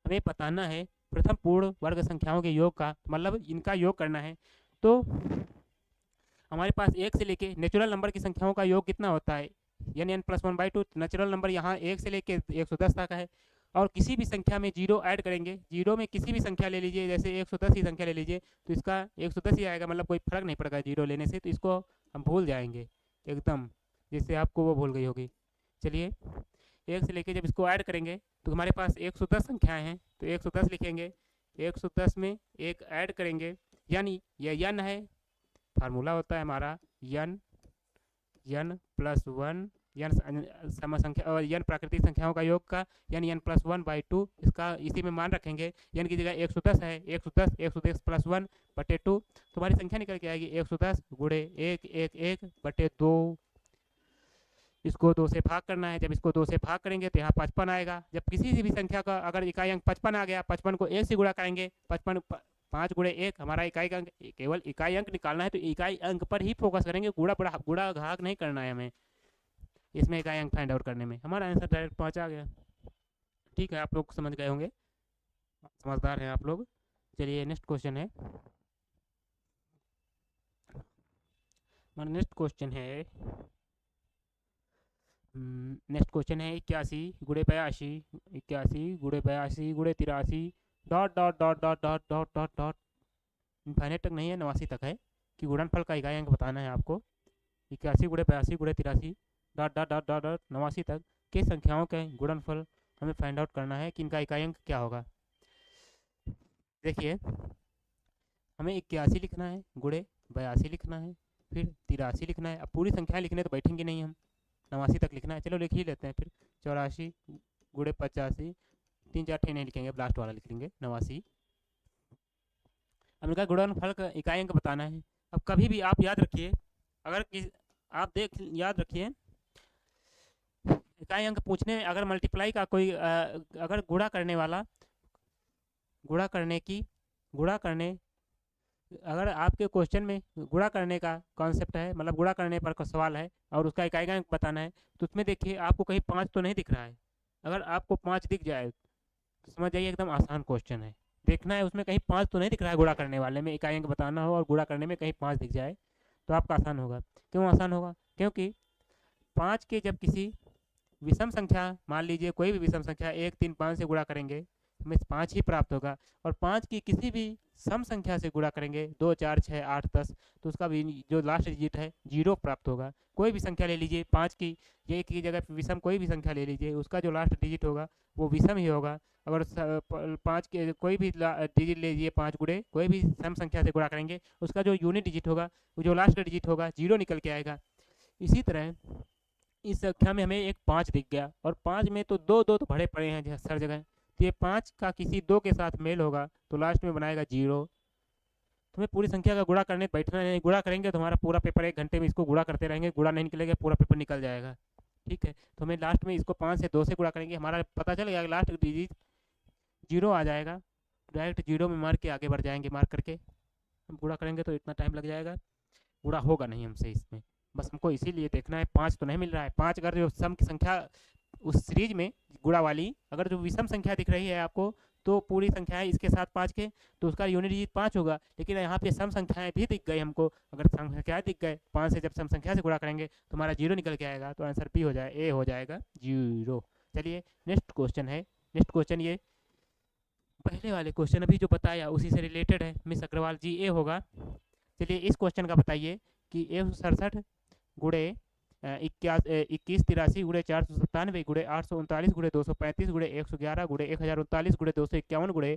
हमें बताना है प्रथम पूर्ण वर्ग संख्याओं के योग का, मतलब इनका योग करना है। तो हमारे पास 1 से लेके नेचुरल नंबर की संख्याओं का योग कितना होता है n plus 1 by 2। Natural number यहाँ 1 से लेके 110 तक है, और किसी भी संख्या में 0 ऐड करेंगे, 0 में किसी भी संख्या ले लीजिए, जैसे 110 की संख्या ले लीजिए तो इसका 110 ही आएगा, मतलब कोई फर्क नहीं पड़ेगा 0 लेने से, तो इसको हम भूल जाएंगे एकदम, जिससे आपको वो भूल गई होगी। चलिए 1 से लेके जब इसको ऐड करेंगे तो हमारे पास 110 संख्याएं हैं, तो 110 लिखेंगे, 110 में एक ऐड करेंगे, यानी यह n है, फार्मूला होता है हमारा n प्लस 1 सम संख्या और n प्राकृतिक संख्याओं का योग का n प्लस 1 बाई 2, इसका इसी में मान रखेंगे। n की जगह 110 है, 110 प्लस 1 बटे 2, तो हमारी संख्या निकल के आएगी 110 गुणे 1 बटे 2। इसको 2 से भाग करना है, जब इसको 2 से भाग करेंगे तो यहाँ 55 आएगा। जब किसी भी संख्या का अगर इकाई अंक 55 आ गया, 55 को 1 से गुणा करेंगे, 5 गुणे 1 हमारा इकाई अंक, केवल इकाई अंक निकालना है तो इकाई अंक पर ही फोकस करेंगे, गुणा भाग नहीं करना है हमें इसमें इकाई अंक फाइंड आउट करने में। हमारा आंसर डायरेक्ट 5 आ गया। ठीक है, आप लोग समझ गए होंगे, समझदार हैं आप लोग। चलिए नेक्स्ट क्वेश्चन है, हमारा नेक्स्ट क्वेश्चन है 81 गुणे 82, 81 गुणे 82 गुणे 83 dot dot dot dot dot dot dot dot infinite तक नहीं है, 89 तक है कि गुणनफल का इकाई अंक बताना है आपको। 81 गुणे 82 गुणे 83 dot dot dot dot dot 89 तक के संख्याओं के गुणनफल हमें फाइंड आउट करना है कि इनका इकाई अंक क्या होगा। देखिए हमें 81 लिखना है, गुणे 82 लिखना है, फिर 83 लिखना है। अब पूरी संख्या लिखने तो बैठेंगे नहीं हम, 89 तक लिखना है, चलो लिख ही लेते हैं। फिर 84 गुणे 85, 3 4 ठे नहीं लिखेंगे, लास्ट वाला लिख लेंगे 89। अब इनका गुणनफल का इकाई अंक बताना है। अब कभी भी आप याद रखिए, अगर आप याद रखिए इकाई अंक पूछने में अगर मल्टीप्लाई का कोई अगर गुणा करने अगर आपके क्वेश्चन में गुणा करने का कॉन्सेप्ट है, मतलब गुणा करने पर का सवाल है और उसका इकाई का अंक बताना है, तो उसमें देखिए आपको कहीं 5 तो नहीं दिख रहा है। अगर आपको 5 दिख जाए तो समझ जाइए एकदम आसान क्वेश्चन है। देखना है उसमें कहीं 5 तो नहीं दिख रहा है, गुणा करने वाले में इकाई अंक बताना हो और गुणा करने में कहीं 5 दिख जाए तो आपका आसान होगा। क्यों आसान होगा? क्योंकि 5 के जब किसी विषम संख्या, मान लीजिए कोई भी विषम संख्या 1, 3, 5 से गुणा करेंगे, हमें 5 ही प्राप्त होगा। और 5 की किसी भी सम संख्या से गुणा करेंगे, 2, 4, 6, 8, 10, तो उसका भी जो लास्ट डिजिट है 0 प्राप्त होगा। कोई भी संख्या ले लीजिए 5 की, ये की जगह विषम कोई भी संख्या ले लीजिए, उसका जो लास्ट डिजिट होगा वो विषम ही होगा। अगर 5 के कोई भी डिजिट ले लीजिए, 5 गुणे कोई भी सम संख्या से गुणा करेंगे, उसका जो यूनिट डिजिट होगा, वो जो लास्ट डिजिट होगा 0 निकल के आएगा। इसी तरह इस संख्या में हमें एक 5 दिख गया और 5 में तो दो दो तो भरे पड़े हैं हर जगह, तो ये 5 का किसी 2 के साथ मेल होगा तो लास्ट में बनाएगा 0। तो हमें पूरी संख्या का गुणा करने बैठना नहीं, गुणा करेंगे तो हमारा पूरा पेपर 1 घंटे में इसको गुणा करते रहेंगे, गुणा नहीं निकलेगा पूरा पेपर निकल जाएगा। ठीक है, तो हमें लास्ट में इसको 5 से 2 से गुणा करेंगे, हमारा पता चल गया लास्ट डिजिट 0 आ जाएगा। डायरेक्ट 0 में मार के आगे बढ़ जाएंगे, मार्क करके हम गुणा करेंगे तो इतना टाइम लग जाएगा, पूरा होगा नहीं हमसे इसमें। बस हमको इसीलिए देखना है 5 तो नहीं मिल रहा है। 5 अगर जो सम की संख्या उस सीरीज में गुणा वाली अगर जो विषम संख्या दिख रही है आपको, तो पूरी संख्याएं इसके साथ 5 के, तो उसका यूनिट डिजिट 5 होगा। लेकिन यहाँ पे सम संख्याएं भी दिख गई हमको, अगर सम संख्याएं दिख गए 5 से जब सम संख्या से गुणा करेंगे तो हमारा 0 निकल के आएगा, तो आंसर बी हो जाए, ए हो जाएगा 0। चलिए नेक्स्ट क्वेश्चन है। नेक्स्ट क्वेश्चन ये पहले वाले क्वेश्चन अभी जो बताया उसी से रिलेटेड है, मिस अग्रवाल जी, ए होगा। चलिए इस क्वेश्चन का बताइए कि 167 गुणे 21 83 गुणे 497 गुणे 839 गुणे 235 गुणे 111 गुणे 1039 गुणे 251 गुणे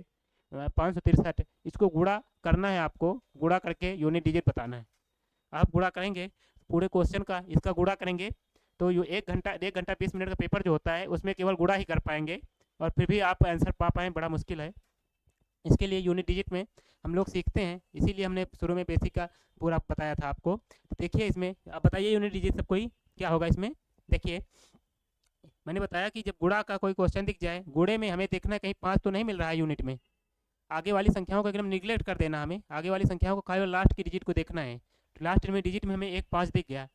563, इसको गुणा करना है आपको। गुणा करके यूनिट डिजिट बताना है। आप गुणा करेंगे पूरे क्वेश्चन का, इसका गुणा करेंगे तो ये 1 घंटा 20 मिनट का पेपर जो होता है उसमें केवल गुणा ही कर पाएंगे और फिर भी आप आंसर पा पाएँ, बड़ा मुश्किल है। इसके लिए यूनिट डिजिट में हम लोग सीखते हैं, इसीलिए हमने शुरू में बेसिक का पूरा बताया था आपको। तो देखिए इसमें अब बताइए यूनिट डिजिट सब कोई क्या होगा इसमें। देखिए मैंने बताया कि जब गुणा का कोई क्वेश्चन दिख जाए, गुणे में हमें देखना है कहीं 5 तो नहीं मिल रहा है यूनिट में। आगे वाली संख्याओं को एकदम निगलेक्ट कर देना, हमें आगे वाली संख्याओं को केवल लास्ट की डिजिट को देखना है। तो लास्ट में डिजिट में हमें एक 5 दिख गया,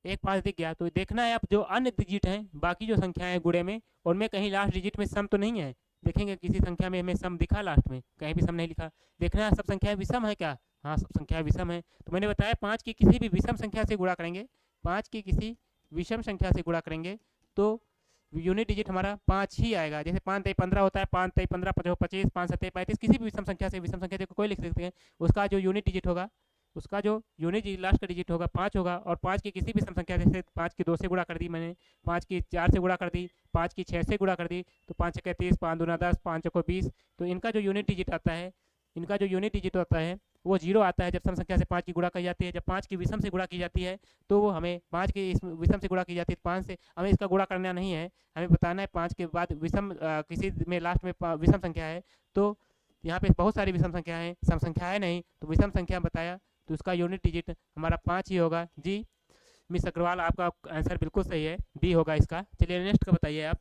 एक 5 दिख गया, तो देखना है आप जो अन्य डिजिट हैं, बाकी जो संख्याएं हैं गुणे में, उनमें कहीं लास्ट डिजिट में सम तो नहीं है। देखेंगे किसी संख्या में हमें सम दिखा, लास्ट में कहीं भी सम नहीं लिखा। देखना है सब संख्याएं विषम है क्या। हाँ सब संख्याएं विषम है। तो मैंने बताया 5 की किसी भी विषम संख्या से गुणा करेंगे, 5 की किसी विषम संख्या से गुणा करेंगे तो यूनिट डिजिट हमारा 5 ही आएगा। जैसे 5 तेई 15 होता है, 5 तेई 15 25, 5 सत्ते 35, किसी भी विषम संख्या से, विषम संख्या से कोई लिख सकते हैं, उसका जो यूनिट डिजिट होगा, उसका जो यूनिट लास्ट का डिजिट होगा 5 होगा। और 5 की किसी भी सम संख्या, जैसे 5 की 2 से गुणा कर दी मैंने, 5 की 4 से गुणा कर दी, 5 की 6 से गुणा कर दी, तो 5 छक्के 30, 5 दूना 10, 5 चौको 20, तो इनका जो यूनिट डिजिट आता है, इनका जो यूनिट डिजिट होता है वो 0 आता है जब सम संख्या से 5 की गुणा की जाती है। जब 5 की विषम से गुणा की जाती है तो वो हमें 5 की इस विषम से गुणा की जाती है 5 से, हमें इसका गुणा करना नहीं है, हमें बताना है 5 के बाद विषम किसी में लास्ट में विषम संख्या है। तो यहाँ पे बहुत सारी विषम संख्या है, सम संख्या है नहीं, तो विषम संख्या बताया तो उसका यूनिट डिजिट हमारा 5 ही होगा जी। मिस अग्रवाल आपका आंसर बिल्कुल सही है, बी होगा इसका। चलिए नेक्स्ट का बताइए आप।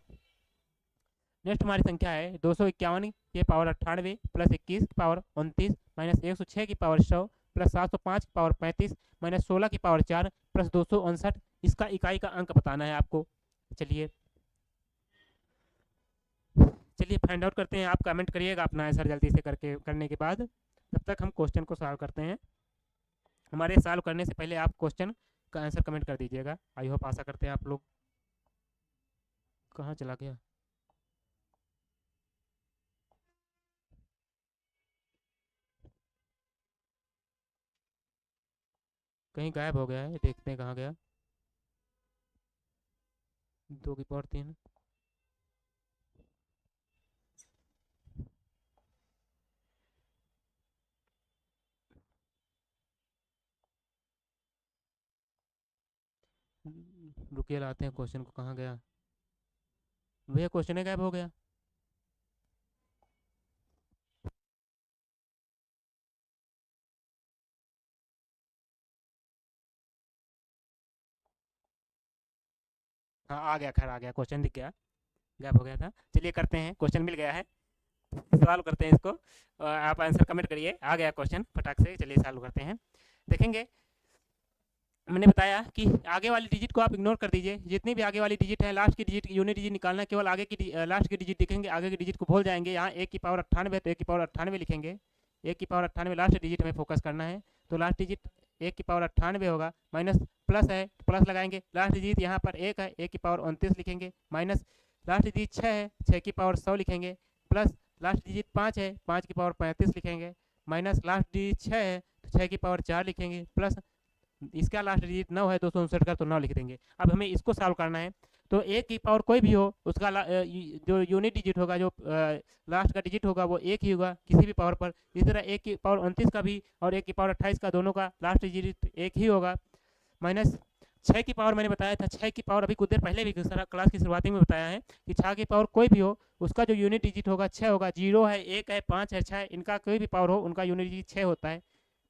नेक्स्ट हमारी संख्या है 251 की पावर 98 प्लस 21 की पावर 29 माइनस 106 की पावर 100 प्लस 705 की पावर 35 माइनस 16 की पावर 4 प्लस 259, इसका इकाई का अंक बताना है आपको। चलिए चलिए फाइंड आउट करते हैं। आप कमेंट करिएगा अपना आंसर जल्दी से करके, करने के बाद तब तक हम क्वेश्चन को सॉल्व करते हैं। हमारे सॉल्व करने से पहले आप क्वेश्चन का आंसर कमेंट कर दीजिएगा। आई होप आशा करते हैं आप लोग। कहाँ चला गया? कहीं गायब हो गया है, देखते हैं कहाँ गया। 2 की पावर 3, रुकिए लाते हैं क्वेश्चन को, कहाँ गया भैया, क्वेश्चन ही गायब हो गया। हाँ आ गया, खैर आ गया, क्वेश्चन दिख गया, गायब हो गया था। चलिए करते हैं, क्वेश्चन मिल गया है। सॉल्व करते हैं इसको। आप आंसर कमेंट करिए। आ गया क्वेश्चन फटाक से, चलिए सॉल्व करते हैं। देखेंगे, मैंने बताया कि आगे वाली डिजिट को आप इग्नोर कर दीजिए। जितनी भी आगे वाली डिजिट है, लास्ट की डिजिट यूनिट डिजिट निकालना, केवल आगे की लास्ट की डिजिट लिखेंगे, आगे की डिजिट को भूल जाएंगे। यहाँ 1 की पावर 98 है तो 1 की पावर 98 लिखेंगे। 1 की पावर 98 लास्ट डिजिट हमें फोकस करना है, तो लास्ट डिजिट 1 की पावर 98 होगा। माइनस प्लस है तो प्लस लगाएंगे। लास्ट डिजिट यहाँ पर 1 है, 1 की पावर 29 लिखेंगे। माइनस लास्ट डिजिट 6 है, 6 की पावर 100 लिखेंगे। प्लस लास्ट डिजिट 5 है, 5 की पावर 35 लिखेंगे। माइनस लास्ट डिजिट 6 है तो 6 की पावर 4 लिखेंगे। प्लस इसका लास्ट डिजिट 9 है, 259 का, तो 9 लिख देंगे। अब हमें इसको सॉल्व करना है। तो 1 की पावर कोई भी हो, उसका जो यूनिट डिजिट होगा, जो लास्ट का डिजिट होगा, वो 1 ही होगा किसी भी पावर पर। इसी तरह 1 की पावर 29 का भी और 1 की पावर 28 का, दोनों का लास्ट डिजिट 1 ही होगा। माइनस 6 की पावर मैंने बताया था, 6 की पावर अभी कुछ देर पहले भी क्लास की शुरुआती में बताया है कि 6 की पावर कोई भी हो, उसका जो यूनिट डिजिट होगा 6 होगा। 0 है, 1 है, 5 है, 6 है, इनका कोई भी पावर हो, उनका यूनिट डिजिट 6 होता है।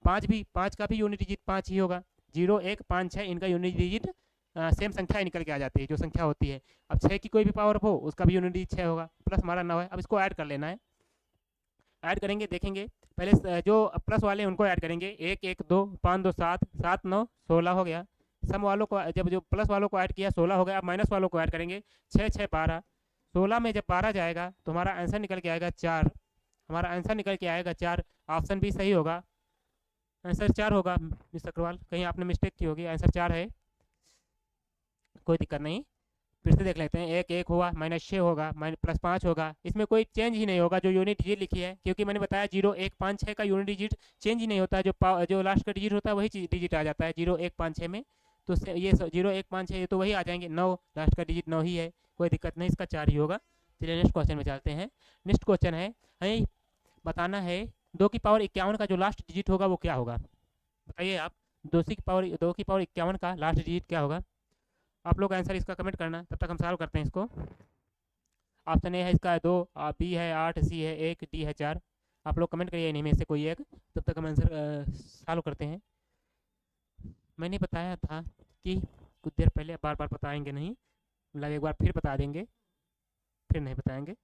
5 का भी यूनिट डिजिट 5 ही होगा। 0, 1, 5, 6 इनका यूनिट डिजिट सेम संख्या निकल के आ जाती है, जो संख्या होती है। अब 6 की कोई भी पावर हो, उसका भी यूनिट डिजिट 6 होगा। प्लस हमारा 9 है। अब इसको ऐड कर लेना है। ऐड करेंगे, देखेंगे पहले जो प्लस वाले हैं उनको ऐड करेंगे। 1, 1, 2, 5, 2, 7, 7, 9, 16 हो गया। सम वालों को जब जो प्लस वालों को ऐड किया 16 हो गया। अब माइनस वालों को ऐड करेंगे। 6, 6, 12, 16 में जब 12 जाएगा तो हमारा आंसर निकल के आएगा 4। हमारा आंसर निकल के आएगा 4। ऑप्शन बी सही होगा, आंसर 4 होगा। मिस्टर अग्रवाल, कहीं आपने मिस्टेक की होगी, आंसर 4 है, कोई दिक्कत नहीं। फिर से देख लेते हैं। 1, 1 हुआ, माइनस 6 होगा, माइनस प्लस 5 होगा। इसमें कोई चेंज ही नहीं होगा जो यूनिट डिजिट लिखी है, क्योंकि मैंने बताया 0, 1, 5, 6 का यूनिट डिजिट चेंज ही नहीं होता है। जो लास्ट का डिजिट होता है वही डिजिट आ जाता है 0, 1, 5, 6 में। तो ये 0, 1, 5, 6 ये तो वही आ जाएंगे। 9 लास्ट का डिजिट 9 ही है, कोई दिक्कत नहीं, इसका 4 ही होगा। चलिए नेक्स्ट क्वेश्चन में चलते हैं। नेक्स्ट क्वेश्चन है, हमें बताना है 2 की पावर 51 का जो लास्ट डिजिट होगा वो क्या होगा। बताइए आप, 2 की पावर 51 का लास्ट डिजिट क्या होगा। आप लोग आंसर इसका कमेंट करना, तब तक हम सॉल्व करते हैं इसको। ऑप्शन ए है इसका 2, बी है 8, सी है 1, डी है 4। आप लोग कमेंट करिए इन्हीं में से कोई एक, तब तक हम आंसर सॉल्व करते हैं। मैंने बताया था कि कुछ देर पहले, बार बार बताएंगे नहीं, मतलब एक बार फिर बता देंगे, फिर नहीं बताएंगे।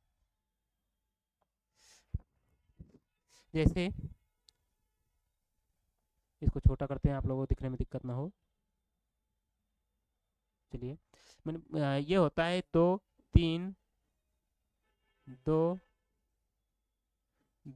जैसे इसको छोटा करते हैं, आप लोगों को दिखने में दिक्कत ना हो। चलिए, मैंने ये होता है 2, 3, 2,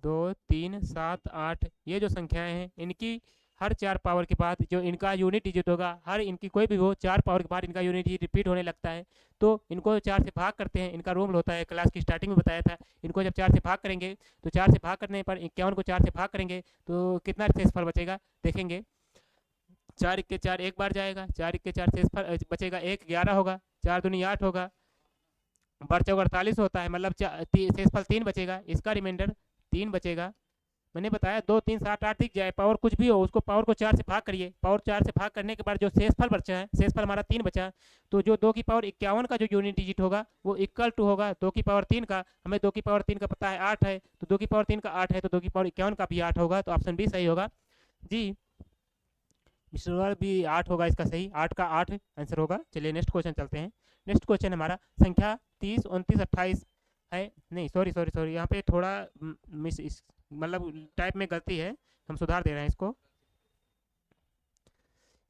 2, 3, 7, 8, ये जो संख्याएं हैं इनकी हर 4 पावर के बाद जो इनका यूनिट डिजिट होगा, हर इनकी कोई भी हो 4 पावर के बाद इनका यूनिट डिजिट रिपीट होने लगता है। तो इनको 4 से भाग करते हैं, इनका रूल होता है, क्लास की स्टार्टिंग में बताया था। इनको जब 4 से भाग करेंगे तो 4 से भाग करने पर 51 को 4 से भाग करेंगे तो कितना शेषफल बचेगा, देखेंगे। 4 इक्के 4 एक बार जाएगा, 4 इक्के 4 शेषफल बचेगा 1, 11 होगा। 4 दूनी 8 होगा, बर चौक 48 होता है, मतलब शेषफल 3 बचेगा। इसका रिमाइंडर 3 बचेगा। मैंने बताया 2, 3, 7, 8 दिख जाए, पावर कुछ भी हो, उसको पावर को 4 से भाग करिए। पावर 4 से भाग करने के बाद जो शेषफल बचा है, शेषफल हमारा 3 बचा, तो जो 2 की पावर 51 का जो यूनिट डिजिट होगा वो इक्वल टू होगा 2 की पावर 3 का। हमें 2 की पावर 3 का पता है 8 है, तो 2 की पावर 3 का 8 है, तो 2 की पावर 51 का भी 8 होगा, तो ऑप्शन बी सही होगा जी। मिस्टर भी 8 होगा इसका सही, 8 का 8 आंसर होगा। चलिए नेक्स्ट क्वेश्चन चलते हैं। नेक्स्ट क्वेश्चन हमारा संख्या 30, 29, 28 है। नहीं, सॉरी सॉरी सॉरी, यहाँ पे थोड़ा मिस मतलब टाइप में गलती है, हम सुधार दे रहे हैं इसको,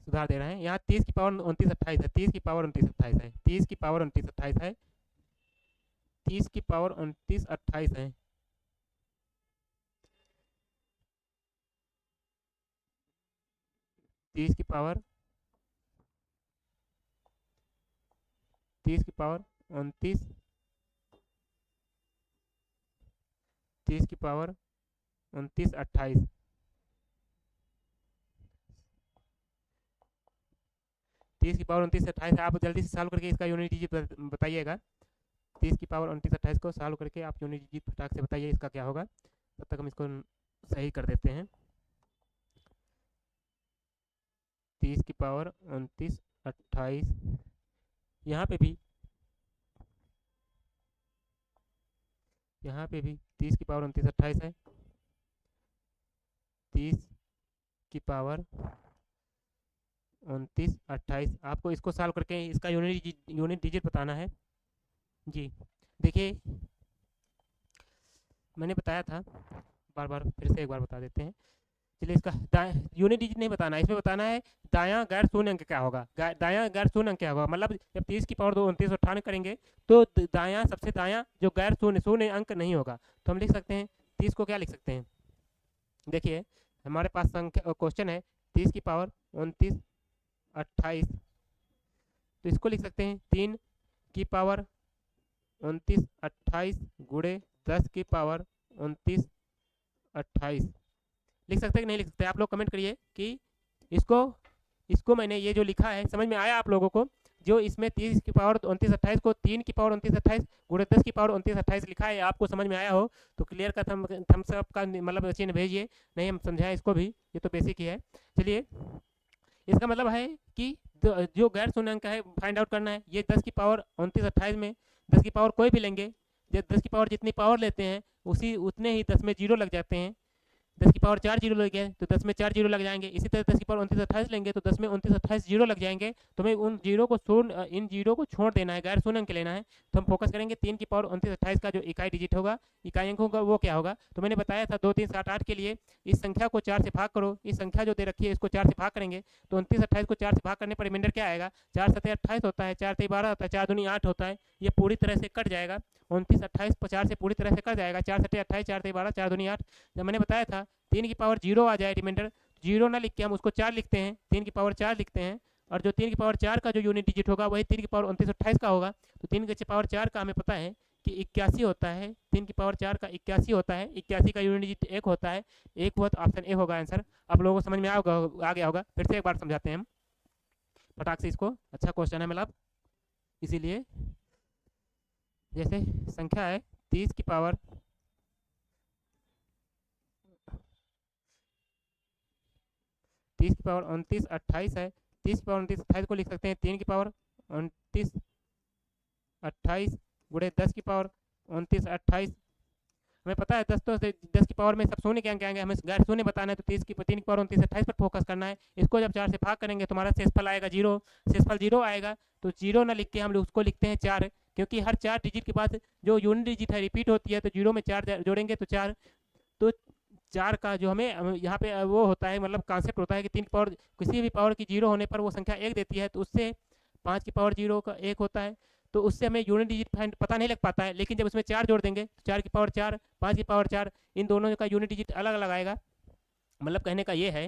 सुधार दे रहे हैं। यहाँ 30 की पावर 29, 28 है, 30 की पावर 29, 28 है, 30 की पावर 29, 28 है, 30 की पावर 29, 28 है। तीस की पावर 29, 30 की पावर 29, 28। 30 की पावर 29, 28 आप जल्दी से सॉल्व करके इसका यूनिट डिजिट बताइएगा। 30 की पावर 29, 28 को सॉल्व करके आप यूनिट डिजिट फटाक से बताइए इसका क्या होगा, तब तक हम इसको सही कर देते हैं। 30 की पावर 29, 28, यहाँ पे भी 30 की पावर 29, 28 है। 30 की पावर 29, 28, आपको इसको सॉल्व करके इसका यूनिट डिजिट बताना है जी। देखिए मैंने बताया था, बार बार फिर से एक बार बता देते हैं। चलिए, इसका यूनिट डिजिट नहीं बताना है, इसमें बताना है दायां गैर शून्य अंक क्या होगा। दायां गैर शून्य अंक क्या होगा, मतलब जब 30 की पावर 2 29 98 करेंगे तो दायां सबसे दायां जो गैर शून्य शून्य अंक नहीं होगा, तो हम लिख सकते हैं 30 को क्या लिख सकते हैं। देखिए हमारे पास संख्या क्वेश्चन है 30 की पावर 29 28, तो इसको लिख सकते हैं 3 की पावर 29 28 गुणे 10 की पावर 29 28। लिख सकते हैं कि नहीं लिख सकते, आप लोग कमेंट करिए कि इसको इसको मैंने ये जो लिखा है समझ में आया आप लोगों को। जो इसमें 30 की पावर 29 28 को 3 की पावर 29 28 गुणे 10 की पावर 29 28 लिखा है, आपको समझ में आया हो तो क्लियर का थम्स अप का मतलब चिन्ह भेजिए, नहीं हम समझाएं इसको भी, ये तो बेसिक ही है। चलिए, इसका मतलब है कि जो गैर शून्य अंक है फाइंड आउट करना है। ये 10 की पावर 29 28 में 10 की पावर कोई भी लेंगे, जब 10 की पावर जितनी पावर लेते हैं उसी उतने ही 10 में जीरो लग जाते हैं। 10 की पावर 4 जीरो लग गए तो 10 में 4 जीरो लग जाएंगे। इसी तरह 10 की पावर 29 28 लेंगे तो 10 में 29 28 जीरो लग जाएंगे। तो हमें उन जीरो को इन जीरो को छोड़ देना है, गैर शून्य अंक लेना है। तो हम फोकस करेंगे 3 की पावर 29 28 का जो इकाई डिजिट होगा, इकाई अंक होगा, वो क्या होगा। तो मैंने बताया था 2 3 7 8 के लिए इस संख्या को 4 से भाग करो, इस संख्या जो दे रखी है इसको 4 से भाग करेंगे तो 29 28 को 4 से भाग करने पर रिमाइंडर क्या आएगा, 4 7 28 होता है, 4 3 12 होता है, 4 दूनी 8 होता है। ये पूरी तरह से कट जाएगा, 29 28 50 से पूरी तरह से कट जाएगा, 4 7 28 4 3 12 4 दूनी 8। जब मैंने बताया था 3 की पावर जीरो आ जाए रिमाइंडर, जीरो ना लिख के हम उसको 4 लिखते हैं, 3 की पावर 4 लिखते हैं। और जो 3 की पावर 4 का जो यूनिट डिजिट होगा वही 3 की पावर 29 28 का होगा। तो 3 की पावर 4 का हमें पता है कि 81 होता है, 3 की पावर 4 का 81 होता है, 81 का यूनिट डिजिट 1 होता है, 1 हुआ तो ऑप्शन ए होगा आंसर। आप लोगों को समझ में आ गया होगा, फिर से एक बार समझाते हैं हम फटाक से इसको, अच्छा क्वेश्चन है मतलब इसीलिए। जैसे संख्या है 30 की पावर 29 28 है, 30 की पावर 29 28 को लिख सकते हैं 3 की पावर 29 28 गुणे 10 की पावर 29 28। हमें पता है 10 की पावर में सब शून्य क्या आएंगे, हमें गैर शून्य बताना है, तो 3 की पावर 29 28 पर फोकस करना है। इसको जब 4 से भाग करेंगे तो हमारा शेषफल आएगा जीरो, शेषफल जीरो आएगा। तो जीरो ना लिख के हम लोग उसको लिखते हैं 4, क्योंकि हर 4 डिजिट के बाद जो यूनिट डिजिट है रिपीट होती है, तो जीरो में 4 जोड़ेंगे तो 4। तो 4 का जो हमें यहाँ पे वो होता है, मतलब कॉन्सेप्ट होता है कि 3 की पावर किसी भी पावर की जीरो होने पर वो संख्या 1 देती है, तो उससे 5 की पावर जीरो का 1 होता है, तो उससे हमें यूनिट डिजिट फाइंड पता नहीं लग पाता है। लेकिन जब उसमें 4 जोड़ देंगे तो 4 की पावर 4 5 की पावर 4 इन दोनों का यूनिट डिजिट अलग अलग आएगा। मतलब कहने का ये है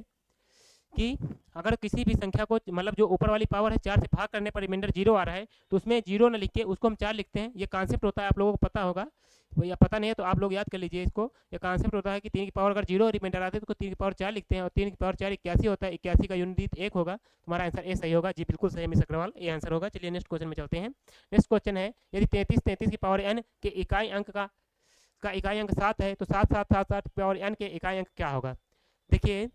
कि अगर किसी भी संख्या को मतलब जो ऊपर वाली पावर है 4 से भाग करने पर रिमाइंडर जीरो आ रहा है तो उसमें जीरो ना लिख के उसको हम 4 लिखते हैं। ये कॉन्सेप्ट होता है, आप लोगों को पता होगा, या पता नहीं है तो आप लोग याद कर लीजिए इसको। ये कॉन्सेप्ट होता है कि 3 की पावर अगर जीरो रिमाइंडर आते हैं तो 3 की पावर 4 लिखते हैं, और 3 की पावर 4 81 होता है, 81 का यूनिट डिजिट 1 होगा। तुम्हारा आंसर ए सही होगा जी, बिल्कुल सही मिस अग्रवाल, ये आंसर होगा। चलिए नेक्स्ट क्वेश्चन में चलते हैं। नेक्स्ट क्वेश्चन है यदि 33 की पावर एन के इकाई अंक का इकाई अंक 7 है तो 7 7 7 7 पावर एन के इकाई अंक क्या होगा। देखिए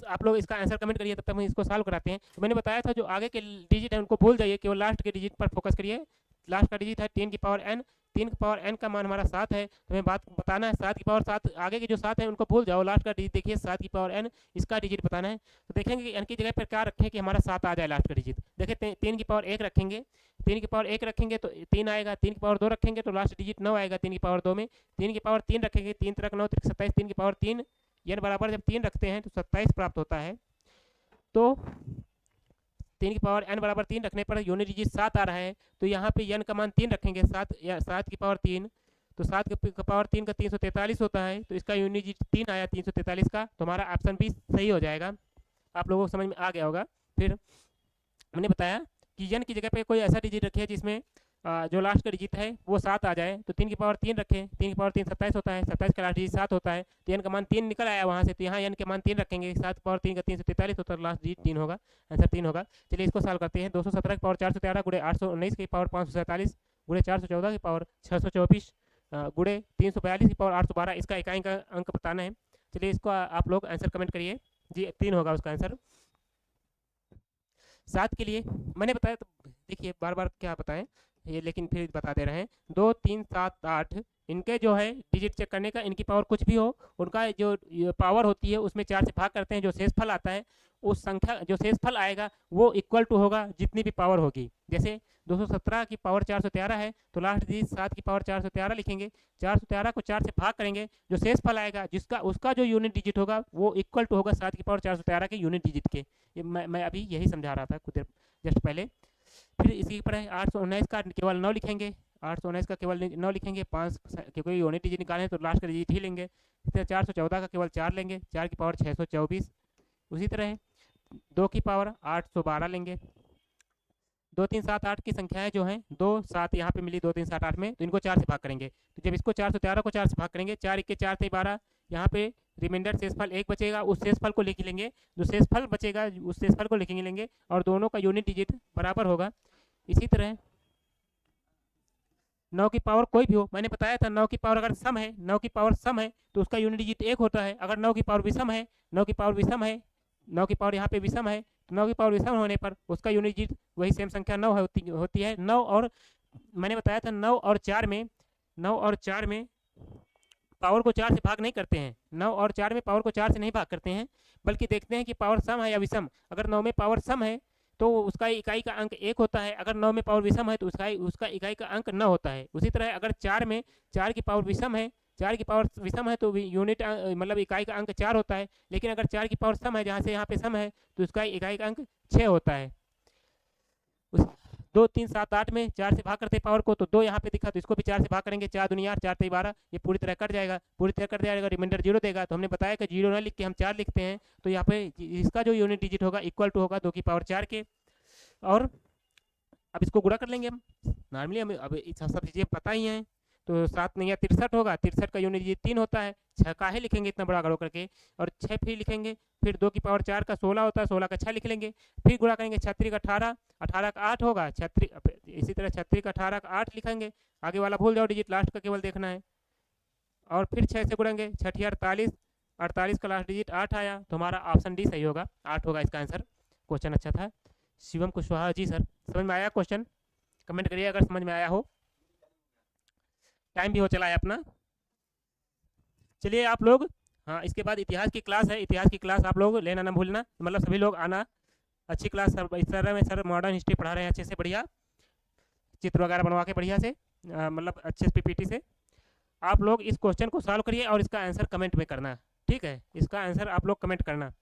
आप लोग इसका आंसर कमेंट करिए, तब तक हम इसको सॉल्व कराते हैं। तो मैंने बताया था जो आगे के डिजिट है उनको भूल जाइए, केवल लास्ट के डिजिट पर फोकस करिए। लास्ट का डिजिट है 3 की पावर एन, 3 की पावर एन का मान हमारा 7 है, तो हमें बात बताना है 7 की पावर 7, आगे के जो 7 है उनको भूल जाओ, लास्ट का डिजिट देखिए 7 की पावर एन, इसका डिजिट बताना है। तो देखेंगे कि एन की जगह पर क्या रखें कि हमारा 7 आ जाए लास्ट का डिजिट। देखिए 3 की पावर 1 रखेंगे, 3 की पावर 1 रखेंगे तो 3 आएगा, 3 की पावर 2 रखेंगे तो लास्ट डिजिट 9 आएगा 3 की पावर 2 में, 3 की पावर 3 रखेंगे, 3 तरह 9 27, 3 की पावर 3 एन बराबर जब 3 रखते हैं तो 27 प्राप्त होता है। तो 3 की पावर एन बराबर 3 रखने पर यूनिट डिजिट 7 आ रहा है, तो यहाँ पे एन का मान 3 रखेंगे, 7 की पावर 3, तो 7 की पावर 3 का 343 होता है, तो इसका यूनिट डिजिट 3 आया 343 का, तो हमारा ऑप्शन बी सही हो जाएगा। आप लोगों को समझ में आ गया होगा। फिर मैंने बताया कि एन की जगह पे कोई ऐसा डिजिट रखिए जिसमें जो लास्ट का डिजिट है वो 7 आ जाए, तो 3 की पावर 3 रखें, 3 की पावर 3 27 होता है, 27 का लास्ट डिजिट 7 होता है, तो एन का मान 3 निकल आया वहाँ से, तो यहाँ एन के मान 3 रखेंगे, 7 की पावर 3 का 343 होता है, लास्ट डिजिट 3 होगा, आंसर 3 होगा। चलिए इसको सॉल्व करते हैं। 217 की पावर 413 गुणे 819 की पावर 547 गुणे 414 की पावर 624 गुणे 342 की पावर 812, इसका इकाई का अंक बताना है। चलिए इसको आप लोग आंसर कमेंट करिए जी, 3 होगा उसका आंसर। 7 के लिए मैंने बताया, तो देखिए बार बार क्या बताएं ये, लेकिन फिर बता दे रहे हैं। 2 3 7 8 इनके जो है डिजिट चेक करने का, इनकी पावर कुछ भी हो, उनका जो पावर होती है उसमें 4 से भाग करते हैं, जो शेषफल आता है उस संख्या जो शेषफल आएगा वो इक्वल टू होगा जितनी भी पावर होगी। जैसे 217 की पावर 413 है तो लास्ट डिजिट 7 की पावर 413 लिखेंगे, 413 को 4 से भाग करेंगे, जो शेषफल आएगा जिसका उसका जो यूनिट डिजिट होगा वो इक्वल टू होगा 7 की पावर 413 के यूनिट डिजिट के। ये मैं अभी यही समझा रहा था कुछ देर जस्ट पहले। फिर इसी पर है 819 का केवल 9 लिखेंगे, 819 का केवल 9 लिखेंगे, 5 क्योंकि यूनिट डिजिट निकालें तो लास्ट का डिजिट ही लेंगे। इस तरह 414 का केवल 4 लेंगे, 4 की पावर 624। उसी तरह 2 की पावर 812 लेंगे। 2 3 7 8 की संख्याएं जो हैं 2 7 यहाँ पे मिली 2 3 7 8 में, तो इनको 4 से भाग करेंगे। तो जब इसको 413 को 4 से भाग करेंगे, 4 1 4 से 12, यहाँ पे रिमाइंडर शेषफल 1 बचेगा, उस शेषफल को लिख लेंगे, जो शेषफल बचेगा उस शेषफल को लिखेंगे लेंगे, और दोनों का यूनिट डिजिट बराबर होगा। इसी तरह 9 की पावर कोई भी हो, मैंने बताया था 9 की पावर अगर सम है, 9 की पावर सम है तो उसका यूनिट डिजिट 1 होता है। अगर 9 की पावर विषम है, 9 की पावर विषम है, 9 की पावर यहाँ पे विषम है, तो 9 की पावर विषम होने पर उसका यूनिट डिजिट वही सेम संख्या 9 होती है। 9 और मैंने बताया था 9 और 4 में, 9 और 4 में पावर को 4 से भाग नहीं करते हैं, 9 और 4 में पावर को 4 से नहीं भाग करते हैं, बल्कि देखते हैं कि पावर सम है या विषम। अगर 9 में पावर सम है तो उसका इकाई का अंक 1 होता है, अगर 9 में पावर विषम है तो उसका इकाई का अंक 9 होता है। उसी तरह अगर 4 में 4 की पावर विषम है, 4 की पावर विषम है तो यूनिट मतलब इकाई का अंक 4 होता है, लेकिन अगर 4 की पावर सम है, जहाँ से यहाँ पे सम है, तो उसका इकाई का अंक 6 होता है। 2 3 7 8 में 4 से भाग करते हैं पावर को, तो 2 यहाँ पे दिखा तो इसको भी 4 से भाग करेंगे, 4 दूनी 8, 4 3 12, ये पूरी तरह कट जाएगा, पूरी तरह कट जाएगा, रिमाइंडर 0 देगा। तो हमने बताया कि 0 ना लिख के हम 4 लिखते हैं, तो यहाँ पे इसका जो यूनिट डिजिट होगा इक्वल टू होगा 2 की पावर 4 के। और अब इसको गुणा कर लेंगे हम, नॉर्मली हमें अब सब चीज़ें पता ही हैं। तो 7 नहीं 63 होगा, 63 का यूनिट डिजिट 3 होता है, 6 का है लिखेंगे इतना बड़ा गढ़ो करके, और 6 फिर लिखेंगे, फिर 2 की पावर 4 का 16 होता है, 16 का 6 लिख लेंगे, फिर गुणा करेंगे 36 का 18, 18 का 8 होगा, 36 इसी तरह 36 का 18 का 8 लिखेंगे, आगे वाला भूल जाओ डिजिट, लास्ट का केवल देखना है। और फिर 6 से गुणेंगे, 6 48, 48 का लास्ट डिजिट 8 आया, तो हमारा ऑप्शन डी सही होगा, 8 होगा इसका आंसर। क्वेश्चन अच्छा था। शिवम कुशवाहा जी सर, समझ में आया क्वेश्चन? कमेंट करिए अगर समझ में आया हो। टाइम भी हो चला है अपना। चलिए आप लोग, हाँ इसके बाद इतिहास की क्लास है, इतिहास की क्लास आप लोग लेना ना भूलना, मतलब सभी लोग आना। अच्छी क्लास सर, इस तरह में सर मॉडर्न हिस्ट्री पढ़ा रहे हैं अच्छे से, बढ़िया चित्र वगैरह बनवा के बढ़िया से, मतलब अच्छे से पीपीटी से। आप लोग इस क्वेश्चन को सॉल्व करिए और इसका आंसर कमेंट में करना, ठीक है? इसका आंसर आप लोग कमेंट करना।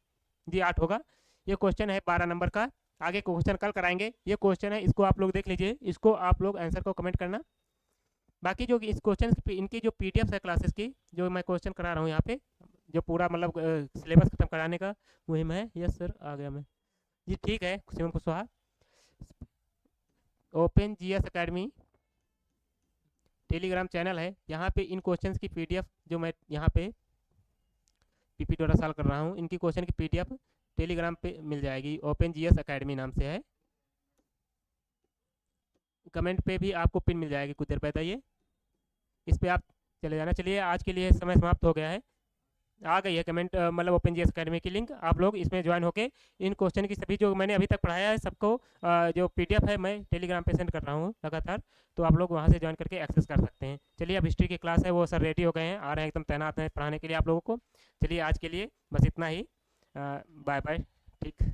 जी 8 होगा। ये क्वेश्चन है 12 नंबर का, आगे क्वेश्चन कल कराएंगे। ये क्वेश्चन है, इसको आप लोग देख लीजिए, इसको आप लोग आंसर को कमेंट करना। बाकी जो इस क्वेश्चन इनकी जो पीडीएफ है क्लासेस की, जो मैं क्वेश्चन करा रहा हूँ यहाँ पे, जो पूरा मतलब सिलेबस खत्म कराने का मुहिम है। यस सर आ गया मैं जी, ठीक है। Shivam Kushwaha, open GS academy Telegram channel है, यहाँ पे इन क्वेश्चंस की पीडीएफ जो मैं यहाँ पे पीपी द्वारा सॉल्व कर रहा हूँ, इनकी क्वेश्चन की पीडीएफ टेलीग्राम पे मिल जाएगी, ओपन जीएस एकेडमी नाम से है। कमेंट पे भी आपको पिन मिल जाएगी कुछ देर पहले, ये इस पे आप चले जाना। चलिए आज के लिए समय समाप्त हो गया है, आ गई है कमेंट मतलब ओपन जीएस एकेडमी की लिंक। आप लोग इसमें ज्वाइन होके इन क्वेश्चन की सभी जो मैंने अभी तक पढ़ाया है सबको जो पीडीएफ है मैं टेलीग्राम पे सेंड कर रहा हूँ लगातार, तो आप लोग वहाँ से ज्वाइन करके एक्सेस कर सकते हैं। चलिए अब हिस्ट्री की क्लास है, वो सर रेडी हो गए हैं, आ रहे हैं, एकदम तैनात हैं पढ़ाने के लिए आप लोगों को। चलिए आज के लिए बस इतना ही, बाय बाय, ठीक।